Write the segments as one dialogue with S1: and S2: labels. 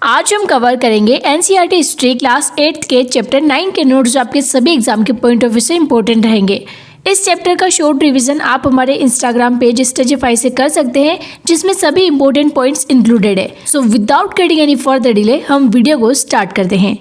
S1: आज हम कवर करेंगे एनसीईआरटी हिस्ट्री क्लास 8th के चैप्टर 9 के नोट्स जो आपके सभी एग्जाम के पॉइंट ऑफ व्यू से इंपॉर्टेंट रहेंगे। इस चैप्टर का शॉर्ट रिवीजन आप हमारे इंस्टाग्राम पेज स्टडीफाई से कर सकते हैं, जिसमें सभी इंपॉर्टेंट पॉइंट्स इंक्लूडेड है। So without getting any further delay हम वीडियो को स्टार्ट करते हैं।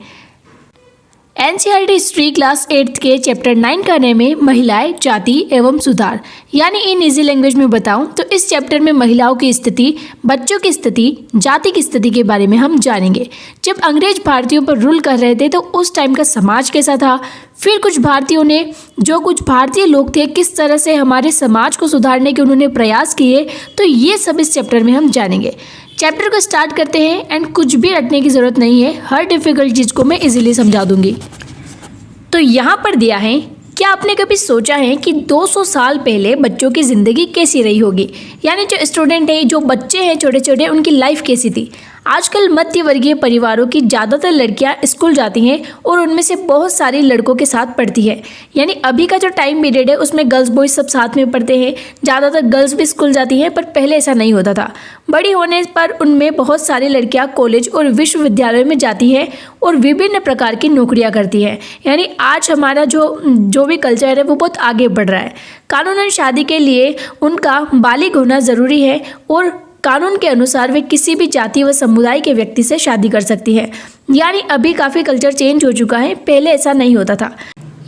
S1: एनसीईआरटी हिस्ट्री क्लास 8th के चैप्टर 9 का नेम है महिलाएं, जाति एवं सुधार। यानी इन इजी लैंग्वेज में बताऊं तो इस चैप्टर में महिलाओं की स्थिति, बच्चों की स्थिति, जाति की स्थिति के बारे में हम जानेंगे। जब अंग्रेज भारतीयों पर रूल कर रहे थे तो उस टाइम का समाज कैसा था, फिर कुछ भारतीय लोग थे किस तरह से हमारे समाज को सुधारने के उन्होंने प्रयास किए, तो ये सब इस चैप्टर में हम जानेंगे। चैप्टर को स्टार्ट करते हैं एंड कुछ भी रटने की ज़रूरत नहीं है, हर डिफ़िकल्ट चीज़ को मैं इजीली समझा दूंगी। तो यहाँ पर दिया है, क्या आपने कभी सोचा है कि 200 साल पहले बच्चों की ज़िंदगी कैसी रही होगी। यानी जो स्टूडेंट है, जो बच्चे हैं छोटे छोटे, उनकी लाइफ कैसी थी। आजकल मध्य वर्गीय परिवारों की ज़्यादातर लड़कियां स्कूल जाती हैं और उनमें से बहुत सारी लड़कों के साथ पढ़ती है। यानी अभी का जो टाइम पीरियड है उसमें गर्ल्स बॉयज़ सब साथ में पढ़ते हैं, ज़्यादातर गर्ल्स भी स्कूल जाती हैं, पर पहले ऐसा नहीं होता था। बड़ी होने पर उनमें बहुत सारी लड़कियां कॉलेज और विश्वविद्यालय में जाती हैं और विभिन्न प्रकार की नौकरियां करती हैं। यानी आज हमारा जो भी कल्चर है वो बहुत आगे बढ़ रहा है। कानूनन शादी के लिए उनका बालिग होना ज़रूरी है और कानून के अनुसार वे किसी भी जाति व समुदाय के व्यक्ति से शादी कर सकती है। यानी अभी काफ़ी कल्चर चेंज हो चुका है, पहले ऐसा नहीं होता था।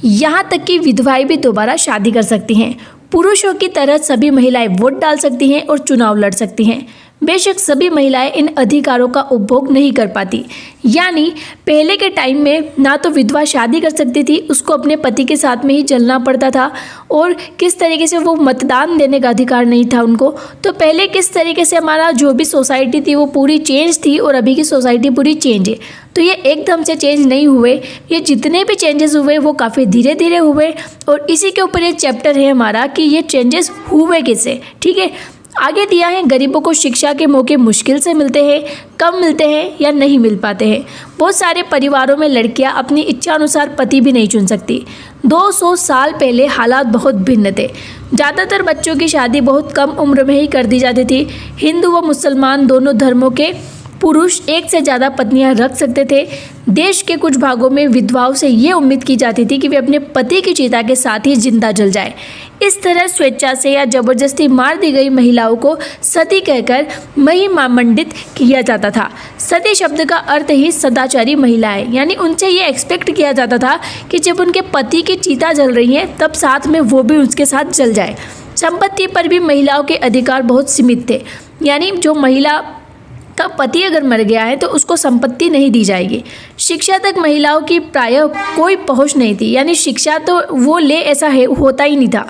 S1: यहाँ तक कि विधवाएं भी दोबारा शादी कर सकती हैं। पुरुषों की तरह सभी महिलाएं वोट डाल सकती हैं और चुनाव लड़ सकती हैं। बेशक सभी महिलाएं इन अधिकारों का उपभोग नहीं कर पाती। यानी पहले के टाइम में ना तो विधवा शादी कर सकती थी, उसको अपने पति के साथ में ही चलना पड़ता था, और किस तरीके से वो मतदान देने का अधिकार नहीं था उनको। तो पहले किस तरीके से हमारा जो भी सोसाइटी थी वो पूरी चेंज थी और अभी की सोसाइटी पूरी चेंज है। तो ये एकदम से चेंज नहीं हुए, ये जितने भी चेंजेस हुए वो काफ़ी धीरे धीरे हुए, और इसी के ऊपर ये चैप्टर है हमारा कि ये चेंजेस हुए कैसे। ठीक है, आगे दिया है गरीबों को शिक्षा के मौके मुश्किल से मिलते हैं, कम मिलते हैं या नहीं मिल पाते हैं। बहुत सारे परिवारों में लड़कियां अपनी इच्छा अनुसार पति भी नहीं चुन सकती। 200 साल पहले हालात बहुत भिन्न थे। ज़्यादातर बच्चों की शादी बहुत कम उम्र में ही कर दी जाती थी। हिंदू व मुसलमान दोनों धर्मों के पुरुष एक से ज़्यादा पत्नियां रख सकते थे। देश के कुछ भागों में विधवाओं से ये उम्मीद की जाती थी कि वे अपने पति की चिता के साथ ही जिंदा जल जाए। इस तरह स्वेच्छा से या जबरदस्ती मार दी गई महिलाओं को सती कहकर महिमामंडित किया जाता था। सती शब्द का अर्थ ही सदाचारी महिला है। यानी उनसे ये एक्सपेक्ट किया जाता था कि जब उनके पति की चिता जल रही है तब साथ में वो भी उसके साथ जल जाए। संपत्ति पर भी महिलाओं के अधिकार बहुत सीमित थे। यानी जो महिला का पति अगर मर गया है तो उसको संपत्ति नहीं दी जाएगी। शिक्षा तक महिलाओं की प्रायः कोई पहुंच नहीं थी। यानी शिक्षा तो वो ले ऐसा होता ही नहीं था।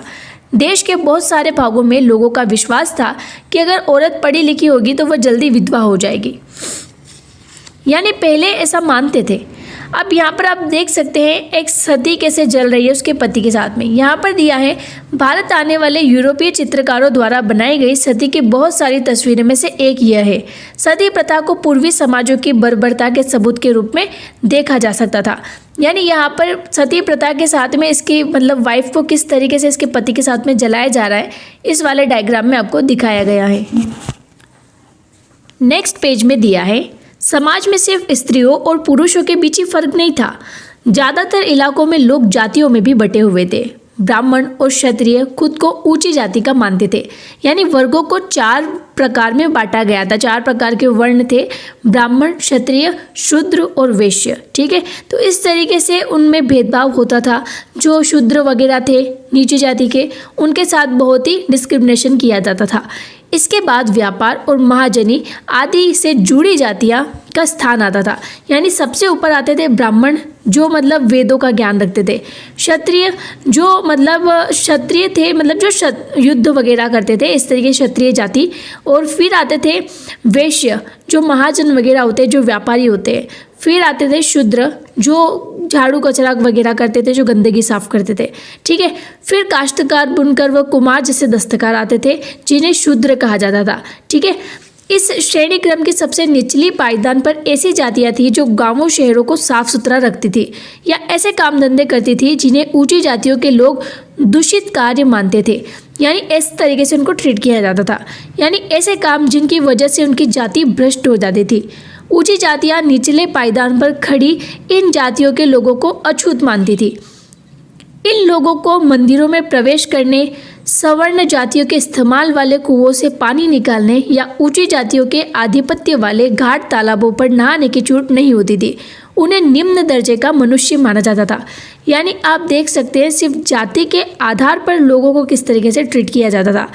S1: देश के बहुत सारे भागों में लोगों का विश्वास था कि अगर औरत पढ़ी लिखी होगी तो वह जल्दी विधवा हो जाएगी। यानी पहले ऐसा मानते थे। अब यहाँ पर आप देख सकते हैं एक सती कैसे जल रही है उसके पति के साथ में। यहाँ पर दिया है, भारत आने वाले यूरोपीय चित्रकारों द्वारा बनाई गई सती की बहुत सारी तस्वीरों में से एक यह है। सती प्रथा को पूर्वी समाजों की बर्बरता के सबूत के रूप में देखा जा सकता था। यानी यहाँ पर सती प्रथा के साथ में इसकी वाइफ को किस तरीके से इसके पति के साथ में जलाया जा रहा है, इस वाले डायग्राम में आपको दिखाया गया है। नेक्स्ट पेज में दिया है, समाज में सिर्फ स्त्रियों और पुरुषों के बीच ही फर्क नहीं था। ज़्यादातर इलाकों में लोग जातियों में भी बटे हुए थे। ब्राह्मण और क्षत्रिय खुद को ऊंची जाति का मानते थे। यानी वर्गों को 4 प्रकार में बांटा गया था। 4 प्रकार के वर्ण थे, ब्राह्मण, क्षत्रिय, शूद्र और वैश्य। ठीक है, तो इस तरीके से उनमें भेदभाव होता था। जो शूद्र वगैरह थे नीची जाति के, उनके साथ बहुत ही डिस्क्रिमिनेशन किया जाता था। इसके बाद व्यापार और महाजनी आदि से जुड़ी जातियां का स्थान आता था। यानी सबसे ऊपर आते थे ब्राह्मण, जो वेदों का ज्ञान रखते थे। क्षत्रिय जो क्षत्रिय थे, जो युद्ध वगैरह करते थे, इस तरीके क्षत्रिय जाति। और फिर आते थे वैश्य, जो महाजन वगैरह होते हैं, जो व्यापारी होते हैं। फिर आते थे शूद्र, जो झाड़ू कचरा वगैरह करते थे, जो गंदगी साफ करते थे। ठीक है, फिर काश्तकार, बुनकर व कुम्हार जैसे दस्तकार आते थे, जिन्हें शूद्र कहा जाता था। ठीक है, इस श्रेणी क्रम की सबसे निचली पायदान पर ऐसी जातियां थी जो गांवों शहरों को साफ सुथरा रखती थी या ऐसे काम धंधे करती थी जिन्हें ऊंची जातियों के लोग दूषित कार्य मानते थे। यानी इस तरीके से उनको ट्रीट किया जाता था। यानी ऐसे काम जिनकी वजह से उनकी जाति भ्रष्ट हो जाती थी। ऊंची जातियां निचले पायदान पर खड़ी इन जातियों के लोगों को अछूत मानती थी। इन लोगों को मंदिरों में प्रवेश करने, सवर्ण जातियों के इस्तेमाल वाले कुओं से पानी निकालने या ऊंची जातियों के आधिपत्य वाले घाट तालाबों पर नहाने की छूट नहीं होती थी। उन्हें निम्न दर्जे का मनुष्य माना जाता था। यानी आप देख सकते हैं सिर्फ जाति के आधार पर लोगों को किस तरीके से ट्रीट किया जाता था।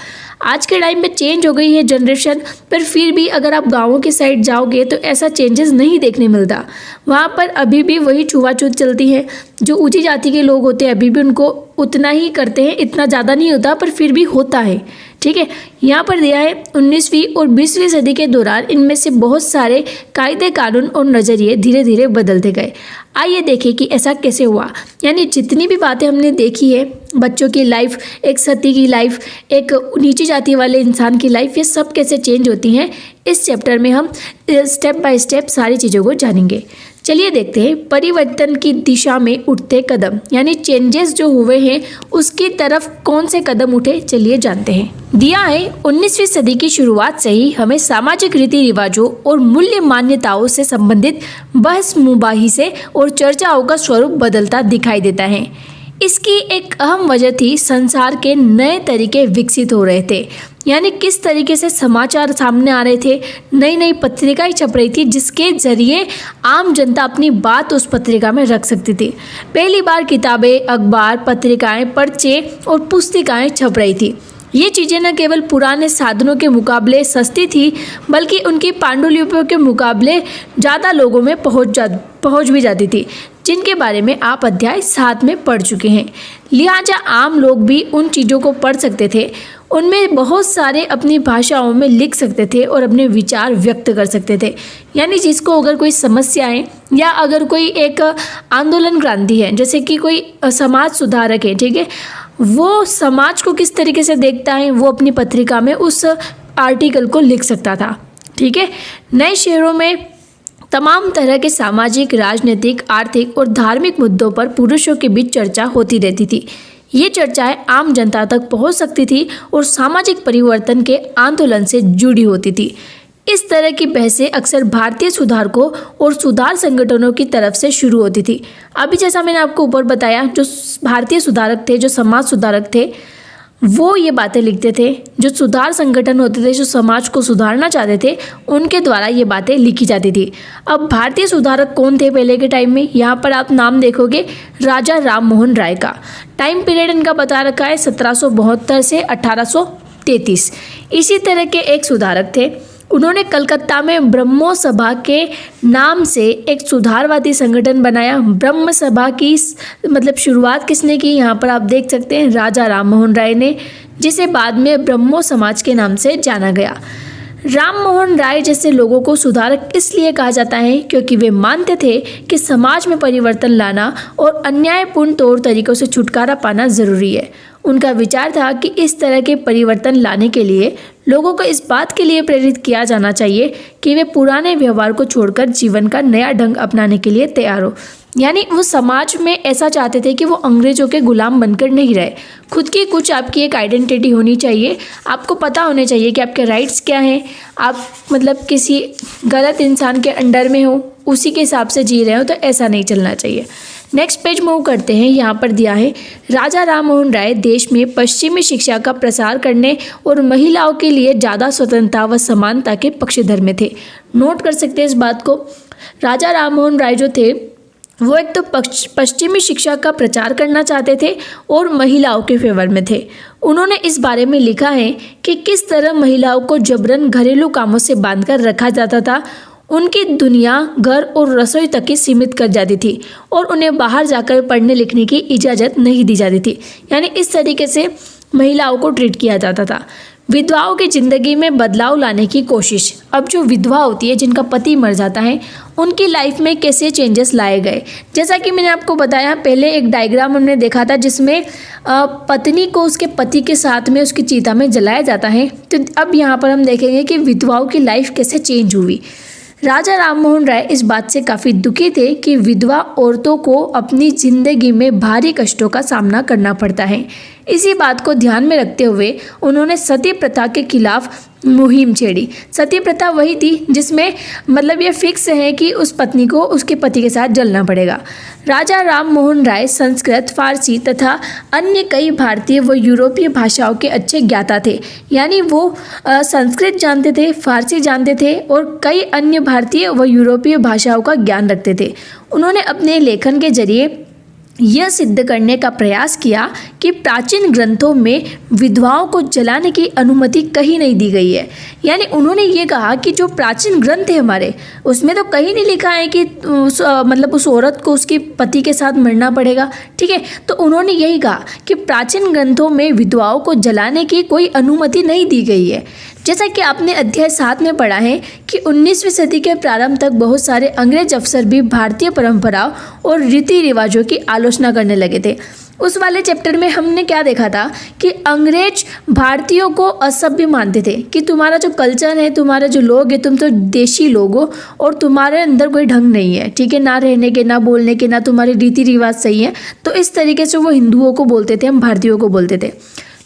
S1: आज के टाइम में चेंज हो गई है जनरेशन, पर फिर भी अगर आप गाँवों की साइड जाओगे तो ऐसा चेंजेस नहीं देखने मिलता। वहाँ पर अभी भी वही छुआछूत चलती है। जो ऊंची जाति के लोग होते हैं अभी भी उनको उतना ही करते हैं, इतना ज़्यादा नहीं होता पर फिर भी होता है। ठीक है, यहाँ पर दिया है 19वीं और 20वीं सदी के दौरान इनमें से बहुत सारे कायदे कानून और नज़रिए धीरे धीरे बदलते गए। आइए देखें कि ऐसा कैसे हुआ। यानी जितनी भी बातें हमने देखी है, बच्चों की लाइफ, एक सती की लाइफ, एक नीची जाति वाले इंसान की लाइफ, ये सब कैसे चेंज होती हैं, इस चैप्टर में हम स्टेप बाय स्टेप सारी चीज़ों को जानेंगे। चलिए देखते हैं परिवर्तन की दिशा में उठते कदम, यानी चेंजेस जो हुए हैं उसकी तरफ कौन से कदम उठे, चलिए जानते हैं। दिया है 19वीं सदी की शुरुआत से ही हमें सामाजिक रीति रिवाजों और मूल्य मान्यताओं से संबंधित बहस मुबाहिसे और चर्चाओं का स्वरूप बदलता दिखाई देता है। इसकी एक अहम वजह थी संसार के नए तरीके विकसित हो रहे थे। यानी किस तरीके से समाचार सामने आ रहे थे, नई नई पत्रिकाएं छप रही थी जिसके जरिए आम जनता अपनी बात उस पत्रिका में रख सकती थी। पहली बार किताबें, अखबार, पत्रिकाएं, पर्चे और पुस्तिकाएं छप रही थी। ये चीज़ें न केवल पुराने साधनों के मुकाबले सस्ती थी, बल्कि उनकी पांडुलिपियों के मुकाबले ज़्यादा लोगों में पहुँच भी जाती थी, जिनके बारे में आप अध्याय 7 में पढ़ चुके हैं। लिहाजा आम लोग भी उन चीज़ों को पढ़ सकते थे, उनमें बहुत सारे अपनी भाषाओं में लिख सकते थे और अपने विचार व्यक्त कर सकते थे। यानी जिसको अगर कोई समस्याएं या अगर कोई एक आंदोलन क्रांति है, जैसे कि कोई समाज सुधारक है, ठीक है, वो समाज को किस तरीके से देखता है वो अपनी पत्रिका में उस आर्टिकल को लिख सकता था। ठीक है, नए शहरों में तमाम तरह के सामाजिक, राजनीतिक, आर्थिक और धार्मिक मुद्दों पर पुरुषों के बीच चर्चा होती रहती थी। ये चर्चाएं आम जनता तक पहुंच सकती थी और सामाजिक परिवर्तन के आंदोलन से जुड़ी होती थी। इस तरह की बहसें अक्सर भारतीय सुधारकों और सुधार संगठनों की तरफ से शुरू होती थी। अभी जैसा मैंने आपको ऊपर बताया, जो भारतीय सुधारक थे, जो समाज सुधारक थे, वो ये बातें लिखते थे। जो सुधार संगठन होते थे, जो समाज को सुधारना चाहते थे, उनके द्वारा ये बातें लिखी जाती थी। अब भारतीय सुधारक कौन थे पहले के टाइम में, यहाँ पर आप नाम देखोगे राजा राम मोहन राय का। टाइम पीरियड इनका बता रखा है 1772 से 1833। इसी तरह के एक सुधारक थे। उन्होंने कलकत्ता में ब्रह्मो सभा के नाम से एक सुधारवादी संगठन बनाया। ब्रह्म सभा की मतलब शुरुआत किसने की, यहाँ पर आप देख सकते हैं राजा राम मोहन राय ने, जिसे बाद में ब्रह्मो समाज के नाम से जाना गया। राम मोहन राय जैसे लोगों को सुधारक इसलिए कहा जाता है क्योंकि वे मानते थे कि समाज में परिवर्तन लाना और अन्यायपूर्ण तौर तरीकों से छुटकारा पाना जरूरी है। उनका विचार था कि इस तरह के परिवर्तन लाने के लिए लोगों को इस बात के लिए प्रेरित किया जाना चाहिए कि वे पुराने व्यवहार को छोड़कर जीवन का नया ढंग अपनाने के लिए तैयार हो। यानी वो समाज में ऐसा चाहते थे कि वो अंग्रेजों के गुलाम बनकर नहीं रहे। खुद की कुछ आपकी एक आइडेंटिटी होनी चाहिए, आपको पता होने चाहिए कि आपके राइट्स क्या हैं। आप मतलब किसी गलत इंसान के अंडर में हो, उसी के हिसाब से जी रहे हो, तो ऐसा नहीं चलना चाहिए। नेक्स्ट पेज मूव करते हैं। यहाँ पर दिया है राजा राम मोहन राय देश में पश्चिमी शिक्षा का प्रसार करने और महिलाओं के लिए ज़्यादा स्वतंत्रता व समानता के पक्षधर में थे। नोट कर सकते हैं इस बात को। राजा राम मोहन राय जो थे वो एक तो पश्चिमी शिक्षा का प्रचार करना चाहते थे और महिलाओं के फेवर में थे। उन्होंने इस बारे में लिखा है कि किस तरह महिलाओं को जबरन घरेलू कामों से बांधकर रखा जाता था। उनकी दुनिया घर और रसोई तक ही सीमित कर जाती थी और उन्हें बाहर जाकर पढ़ने लिखने की इजाज़त नहीं दी जाती थी। यानी इस तरीके से महिलाओं को ट्रीट किया जाता था। विधवाओं की ज़िंदगी में बदलाव लाने की कोशिश। अब जो विधवा होती है, जिनका पति मर जाता है, उनकी लाइफ में कैसे चेंजेस लाए गए। जैसा कि मैंने आपको बताया, पहले एक डायग्राम हमने देखा था जिसमें पत्नी को उसके पति के साथ में उसकी चिता में जलाया जाता है। तो अब यहाँ पर हम देखेंगे कि विधवाओं की लाइफ कैसे चेंज हुई। राजा राम मोहन राय इस बात से काफ़ी दुखी थे कि विधवा औरतों को अपनी ज़िंदगी में भारी कष्टों का सामना करना पड़ता है। इसी बात को ध्यान में रखते हुए उन्होंने सती प्रथा के खिलाफ मुहिम छेड़ी। सती प्रथा वही थी जिसमें मतलब ये फिक्स है कि उस पत्नी को उसके पति के साथ जलना पड़ेगा। राजा राम मोहन राय संस्कृत, फारसी तथा अन्य कई भारतीय व यूरोपीय भाषाओं के अच्छे ज्ञाता थे। यानी वो संस्कृत जानते थे, फारसी जानते थे और कई अन्य भारतीय व यूरोपीय भाषाओं का ज्ञान रखते थे। उन्होंने अपने लेखन के जरिए यह सिद्ध करने का प्रयास किया कि प्राचीन ग्रंथों में विधवाओं को जलाने की अनुमति कहीं नहीं दी गई है। यानी उन्होंने ये कहा कि जो प्राचीन ग्रंथ है हमारे, उसमें तो कहीं नहीं लिखा है कि उस औरत को उसके पति के साथ मरना पड़ेगा। ठीक है, तो उन्होंने यही कहा कि प्राचीन ग्रंथों में विधवाओं को जलाने की कोई अनुमति नहीं दी गई है। जैसा कि आपने अध्याय 7 में पढ़ा है कि 19वीं सदी के प्रारंभ तक बहुत सारे अंग्रेज अफसर भी भारतीय परंपराओं और रीति रिवाजों की आलोचना करने लगे थे। उस वाले चैप्टर में हमने क्या देखा था कि अंग्रेज भारतीयों को असभ्य मानते थे कि तुम्हारा जो कल्चर है, तुम्हारा जो लोग है, तुम तो देशी लोग हो और तुम्हारे अंदर कोई ढंग नहीं है। ठीक है, ना रहने के, ना बोलने के, ना तुम्हारे रीति रिवाज सही है। तो इस तरीके से वो हिंदुओं को बोलते थे, हम भारतीयों को बोलते थे।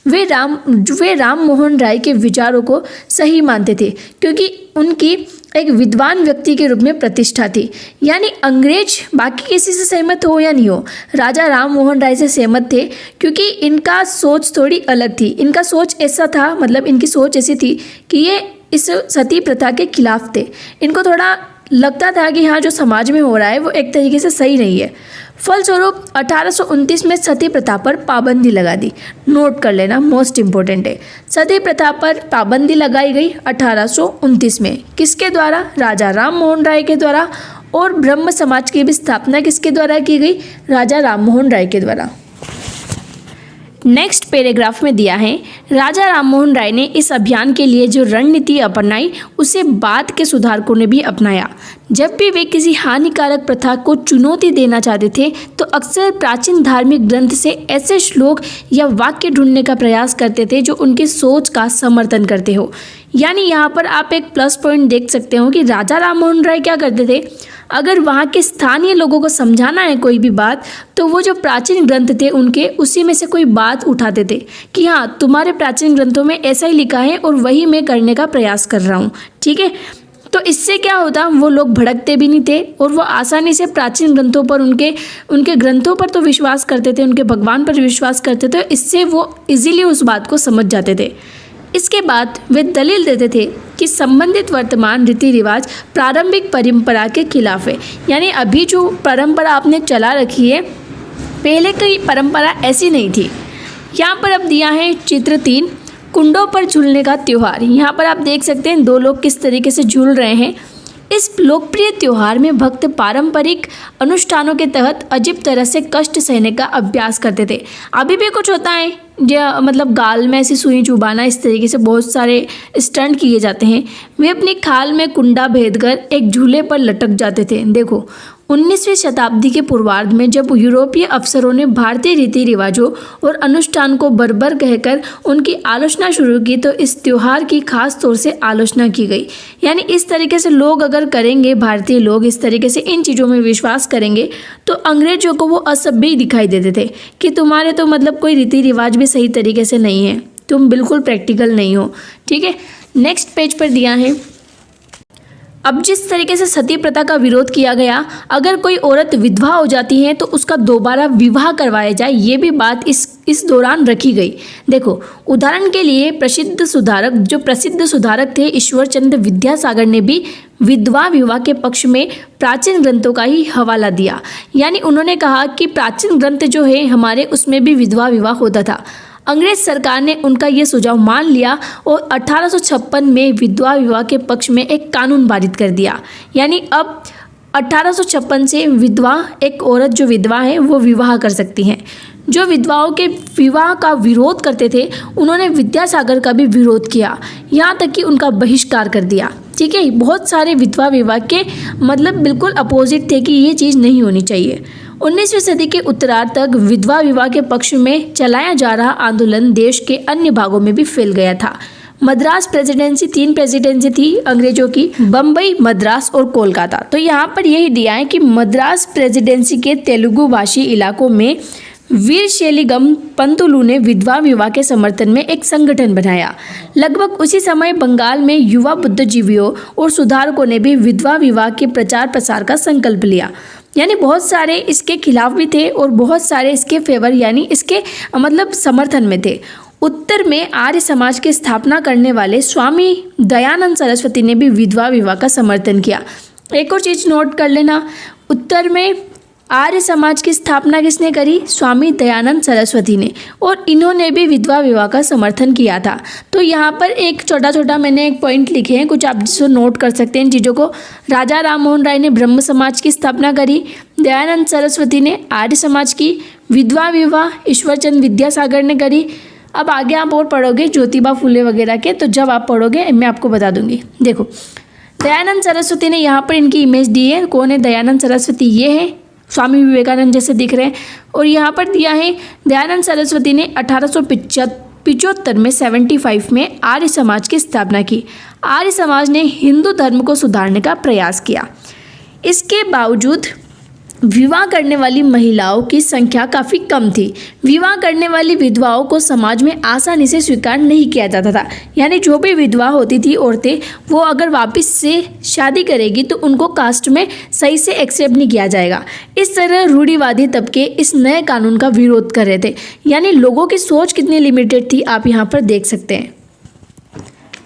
S1: वे राम मोहन राय के विचारों को सही मानते थे क्योंकि उनकी एक विद्वान व्यक्ति के रूप में प्रतिष्ठा थी। यानी अंग्रेज बाकी किसी से सहमत हो या नहीं हो, राजा राम मोहन राय से सहमत थे क्योंकि इनका सोच थोड़ी अलग थी। इनका सोच ऐसा था, मतलब इनकी सोच ऐसी थी कि ये इस सती प्रथा के खिलाफ थे। इनको थोड़ा लगता था कि हाँ, जो समाज में हो रहा है वो एक तरीके से सही नहीं है। फलस्वरूप 1829 में सती प्रथा पर पाबंदी लगा दी। नोट कर लेना, मोस्ट इम्पोर्टेंट है। सती प्रथा पर पाबंदी लगाई गई 1829 में। किसके द्वारा? राजा राम मोहन राय के द्वारा। और ब्रह्म समाज की भी स्थापना किसके द्वारा की गई? राजा राम मोहन राय के द्वारा। नेक्स्ट पैराग्राफ में दिया है, राजा राममोहन राय ने इस अभियान के लिए जो रणनीति अपनाई उसे बाद के सुधारकों ने भी अपनाया। जब भी वे किसी हानिकारक प्रथा को चुनौती देना चाहते थे तो अक्सर प्राचीन धार्मिक ग्रंथ से ऐसे श्लोक या वाक्य ढूंढने का प्रयास करते थे जो उनकी सोच का समर्थन करते हो। यानी यहाँ पर आप एक प्लस पॉइंट देख सकते हो कि राजा राममोहन राय क्या करते थे, अगर वहाँ के स्थानीय लोगों को समझाना है कोई भी बात तो वो जो प्राचीन ग्रंथ थे उनके उसी में से कोई बात उठाते थे कि हाँ, तुम्हारे प्राचीन ग्रंथों में ऐसा ही लिखा है और वही मैं करने का प्रयास कर रहा हूँ। ठीक है, तो इससे क्या होता, वो लोग भड़कते भी नहीं थे और वो आसानी से प्राचीन ग्रंथों पर उनके ग्रंथों पर तो विश्वास करते थे, उनके भगवान पर विश्वास करते थे। इससे वो इजीली उस बात को समझ जाते थे। इसके बाद वे दलील देते थे कि संबंधित वर्तमान रीति रिवाज प्रारंभिक परंपरा के खिलाफ है। यानी अभी जो परंपरा आपने चला रखी है, पहले की परंपरा ऐसी नहीं थी। यहाँ पर अब दिया है चित्र 3, कुंडों पर झूलने का त्योहार। यहाँ पर आप देख सकते हैं दो लोग किस तरीके से झूल रहे हैं। इस लोकप्रिय त्योहार में भक्त पारंपरिक अनुष्ठानों के तहत अजीब तरह से कष्ट सहने का अभ्यास करते थे। अभी भी कुछ होता है, मतलब गाल में ऐसी सुई चुबाना, इस तरीके से बहुत सारे स्टंट किए जाते हैं। वे अपनी खाल में कुंडा भेदकर एक झूले पर लटक जाते थे। देखो, 19वीं शताब्दी के पूर्वार्ध में जब यूरोपीय अफसरों ने भारतीय रीति रिवाजों और अनुष्ठान को बर्बर कहकर उनकी आलोचना शुरू की तो इस त्योहार की खास तौर से आलोचना की गई। यानी इस तरीके से लोग अगर करेंगे, भारतीय लोग इस तरीके से इन चीज़ों में विश्वास करेंगे तो अंग्रेजों को वो असभ्य ही दिखाई देते थे कि तुम्हारे तो मतलब कोई रीति रिवाज भी सही तरीके से नहीं है, तुम बिल्कुल प्रैक्टिकल नहीं हो। ठीक है, नेक्स्ट पेज पर दिया है, अब जिस तरीके से सती प्रथा का विरोध किया गया, अगर कोई औरत विधवा हो जाती है तो उसका दोबारा विवाह करवाया जाए, ये भी बात इस दौरान रखी गई। देखो, उदाहरण के लिए प्रसिद्ध सुधारक थे ईश्वर चंद्र विद्यासागर ने भी विधवा विवाह के पक्ष में प्राचीन ग्रंथों का ही हवाला दिया। यानी उन्होंने कहा कि प्राचीन ग्रंथ जो है हमारे, उसमें भी विधवा विवाह होता था। अंग्रेज सरकार ने उनका यह सुझाव मान लिया और 1856 में विधवा विवाह के पक्ष में एक कानून पारित कर दिया। यानी अब 1856 से विधवा, एक औरत जो विधवा है वो विवाह कर सकती हैं। जो विधवाओं के विवाह का विरोध करते थे उन्होंने विद्यासागर का भी विरोध किया, यहाँ तक कि उनका बहिष्कार कर दिया। ठीक है, बहुत सारे विधवा विवाह के मतलब बिल्कुल अपोजिट थे कि ये चीज़ नहीं होनी चाहिए। 19वीं सदी के उत्तरार्ध तक विधवा विवाह के पक्ष में चलाया जा रहा आंदोलन देश के अन्य भागों में भी फैल गया था। मद्रास प्रेसिडेंसी, 3 प्रेसिडेंसी थी अंग्रेजों की, बम्बई, मद्रास और कोलकाता। तो यहाँ पर यही दिया है कि मद्रास प्रेसिडेंसी के तेलुगु भाषी इलाकों में वीरशैलिगम पंतुलू ने विधवा विवाह के समर्थन में एक संगठन बनाया। लगभग उसी समय बंगाल में युवा बुद्धिजीवियों और सुधारकों ने भी विधवा विवाह के प्रचार प्रसार का संकल्प लिया। यानी बहुत सारे इसके खिलाफ भी थे और बहुत सारे इसके फेवर यानी इसके मतलब समर्थन में थे। उत्तर में आर्य समाज की स्थापना करने वाले स्वामी दयानंद सरस्वती ने भी विधवा विवाह का समर्थन किया। एक और चीज़ नोट कर लेना, उत्तर में आर्य समाज की स्थापना किसने करी? स्वामी दयानंद सरस्वती ने, और इन्होंने भी विधवा विवाह का समर्थन किया था। तो यहाँ पर एक छोटा छोटा मैंने एक पॉइंट लिखे हैं, कुछ आप जिसको नोट कर सकते हैं इन चीज़ों को। राजा राम मोहन राय ने ब्रह्म समाज की स्थापना करी, दयानंद सरस्वती ने आर्य समाज की, विधवा विवाह ईश्वरचंद विद्यासागर ने करी। अब आगे आप और पढ़ोगे ज्योतिबा फुले वगैरह के, तो जब आप पढ़ोगे मैं आपको बता दूंगी। देखो दयानंद सरस्वती ने यहाँ पर इनकी इमेज दी है। कौन है दयानंद सरस्वती? ये है, स्वामी विवेकानंद जैसे दिख रहे हैं। और यहाँ पर दिया है दयानंद सरस्वती ने 1875 में 75 में आर्य समाज की स्थापना की। आर्य समाज ने हिंदू धर्म को सुधारने का प्रयास किया। इसके बावजूद विवाह करने वाली महिलाओं की संख्या काफ़ी कम थी। विवाह करने वाली विधवाओं को समाज में आसानी से स्वीकार नहीं किया जाता था। यानी जो भी विधवा होती थी औरतें, वो अगर वापस से शादी करेगी तो उनको कास्ट में सही से एक्सेप्ट नहीं किया जाएगा। इस तरह रूढ़िवादी तबके इस नए कानून का विरोध कर रहे थे। यानी लोगों की सोच कितनी लिमिटेड थी आप यहाँ पर देख सकते हैं।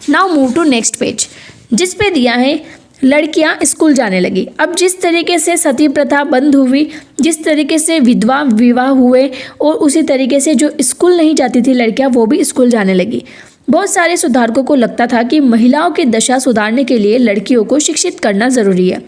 S1: Now move to next page, जिस पे दिया है लड़कियां स्कूल जाने लगी। अब जिस तरीके से सती प्रथा बंद हुई, जिस तरीके से विधवा विवाह हुए, और उसी तरीके से जो स्कूल नहीं जाती थी लड़कियां वो भी स्कूल जाने लगी। बहुत सारे सुधारकों को लगता था कि महिलाओं की दशा सुधारने के लिए लड़कियों को शिक्षित करना ज़रूरी है।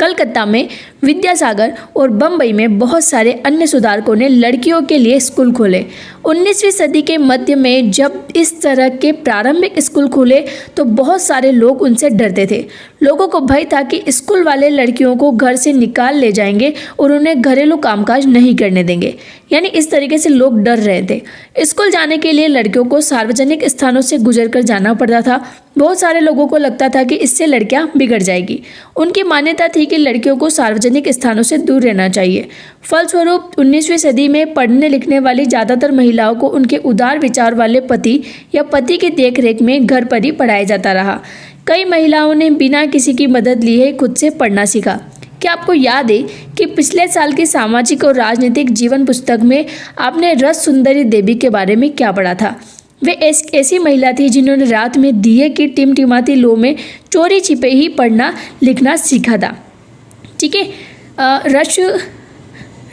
S1: कलकत्ता में, विद्यासागर और बम्बई में बहुत सारे अन्य सुधारकों ने लड़कियों के लिए स्कूल खोले। 19वीं सदी के मध्य में जब इस तरह के प्रारंभिक स्कूल खुले तो बहुत सारे लोग उनसे डरते थे। लोगों को भय था कि स्कूल वाले लड़कियों को घर से निकाल ले जाएंगे और उन्हें घरेलू कामकाज नहीं करने देंगे। यानी इस तरीके से लोग डर रहे थे। स्कूल जाने के लिए लड़कियों को सार्वजनिक स्थानों से गुजरकर जाना पड़ता था। बहुत सारे लोगों को लगता था कि इससे लड़कियां बिगड़ जाएगी। उनकी मान्यता थी कि लड़कियों को सार्वजनिक स्थानों से दूर रहना चाहिए। फलस्वरूप 19वीं सदी में पढ़ने लिखने वाली ज़्यादातर महिलाओं को उनके उदार विचार वाले पति या पति की देखरेख में घर पर ही पढ़ाया जाता रहा। कई महिलाओं ने बिना किसी की मदद लिए खुद से पढ़ना सीखा। क्या आपको याद है कि पिछले साल की सामाजिक और राजनीतिक जीवन पुस्तक में आपने रस सुंदरी देवी के बारे में क्या पढ़ा था? वे ऐसी महिला थी जिन्होंने रात में दिए की टिमटिमाती लो में चोरी छिपे ही पढ़ना लिखना सीखा था। ठीक है,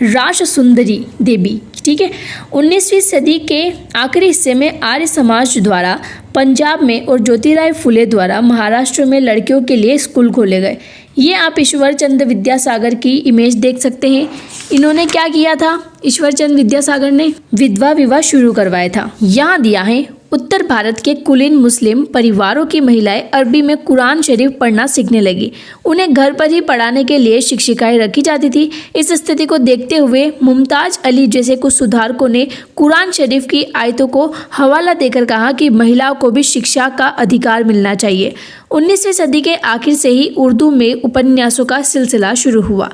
S1: रास सुंदरी देवी। ठीक है, 19वीं सदी के आखिरी हिस्से में आर्य समाज द्वारा पंजाब में और ज्योतिराव फुले द्वारा महाराष्ट्र में लड़कियों के लिए स्कूल खोले गए। ये आप ईश्वरचंद विद्यासागर की इमेज देख सकते हैं। इन्होंने क्या किया था? ईश्वरचंद विद्यासागर ने विधवा विवाह शुरू करवाया था। यहाँ दिया है उत्तर भारत के कुलीन मुस्लिम परिवारों की महिलाएं अरबी में कुरान शरीफ पढ़ना सीखने लगी। उन्हें घर पर ही पढ़ाने के लिए शिक्षिकाएं रखी जाती थी। इस स्थिति को देखते हुए मुमताज अली जैसे कुछ सुधारकों ने कुरान शरीफ की आयतों को हवाला देकर कहा कि महिलाओं को भी शिक्षा का अधिकार मिलना चाहिए। 19वीं सदी के आखिर से ही उर्दू में उपन्यासों का सिलसिला शुरू हुआ।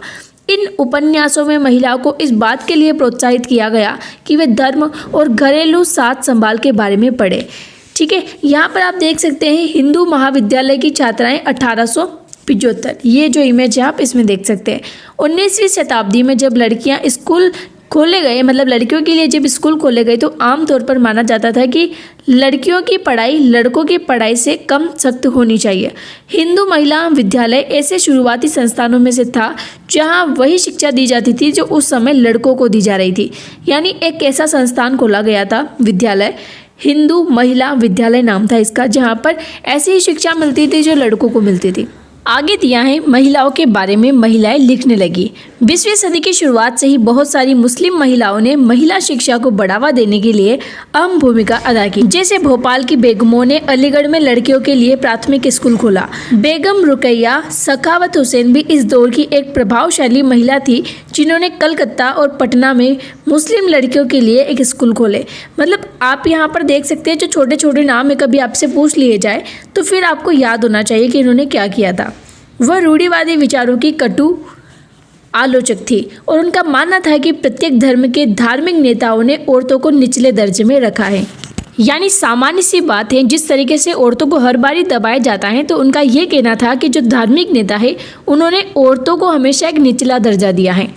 S1: इन उपन्यासों में महिलाओं को इस बात के लिए प्रोत्साहित किया गया कि वे धर्म और घरेलू साथ संभाल के बारे में पढ़े। ठीक है, यहाँ पर आप देख सकते हैं हिंदू महाविद्यालय की छात्राएं 1875, ये जो इमेज है आप इसमें देख सकते हैं। 19वीं शताब्दी में जब लड़कियां स्कूल खोले गए, मतलब लड़कियों के लिए जब स्कूल खोले गए, तो आमतौर पर माना जाता था कि लड़कियों की पढ़ाई लड़कों की पढ़ाई से कम सख्त होनी चाहिए। हिंदू महिला विद्यालय ऐसे शुरुआती संस्थानों में से था जहां वही शिक्षा दी जाती थी जो उस समय लड़कों को दी जा रही थी। यानी एक ऐसा संस्थान खोला गया था, विद्यालय, हिंदू महिला विद्यालय नाम था इसका, जहाँ पर ऐसी ही शिक्षा मिलती थी जो लड़कों को मिलती थी। आगे दिया है महिलाओं के बारे में महिलाएं लिखने लगी। 20वीं सदी की शुरुआत से ही बहुत सारी मुस्लिम महिलाओं ने महिला शिक्षा को बढ़ावा देने के लिए अहम भूमिका अदा की। जैसे भोपाल की बेगमों ने अलीगढ़ में लड़कियों के लिए प्राथमिक स्कूल खोला। बेगम रुकैया सखावत हुसैन भी इस दौर की एक प्रभावशाली महिला थी जिन्होंने कलकत्ता और पटना में मुस्लिम लड़कियों के लिए एक स्कूल खोले। मतलब आप यहाँ पर देख सकते हैं, जो छोटे छोटे नाम है कभी आपसे पूछ लिए जाए तो फिर आपको याद होना चाहिए कि इन्होंने क्या किया था। वह रूढ़िवादी विचारों की कटु आलोचक थी और उनका मानना था कि प्रत्येक धर्म के धार्मिक नेताओं ने औरतों को निचले दर्जे में रखा है। यानी सामान्य सी बात है, जिस तरीके से औरतों को हर बारी दबाया जाता है, तो उनका ये कहना था कि जो धार्मिक नेता है उन्होंने औरतों को हमेशा एक निचला दर्जा दिया है।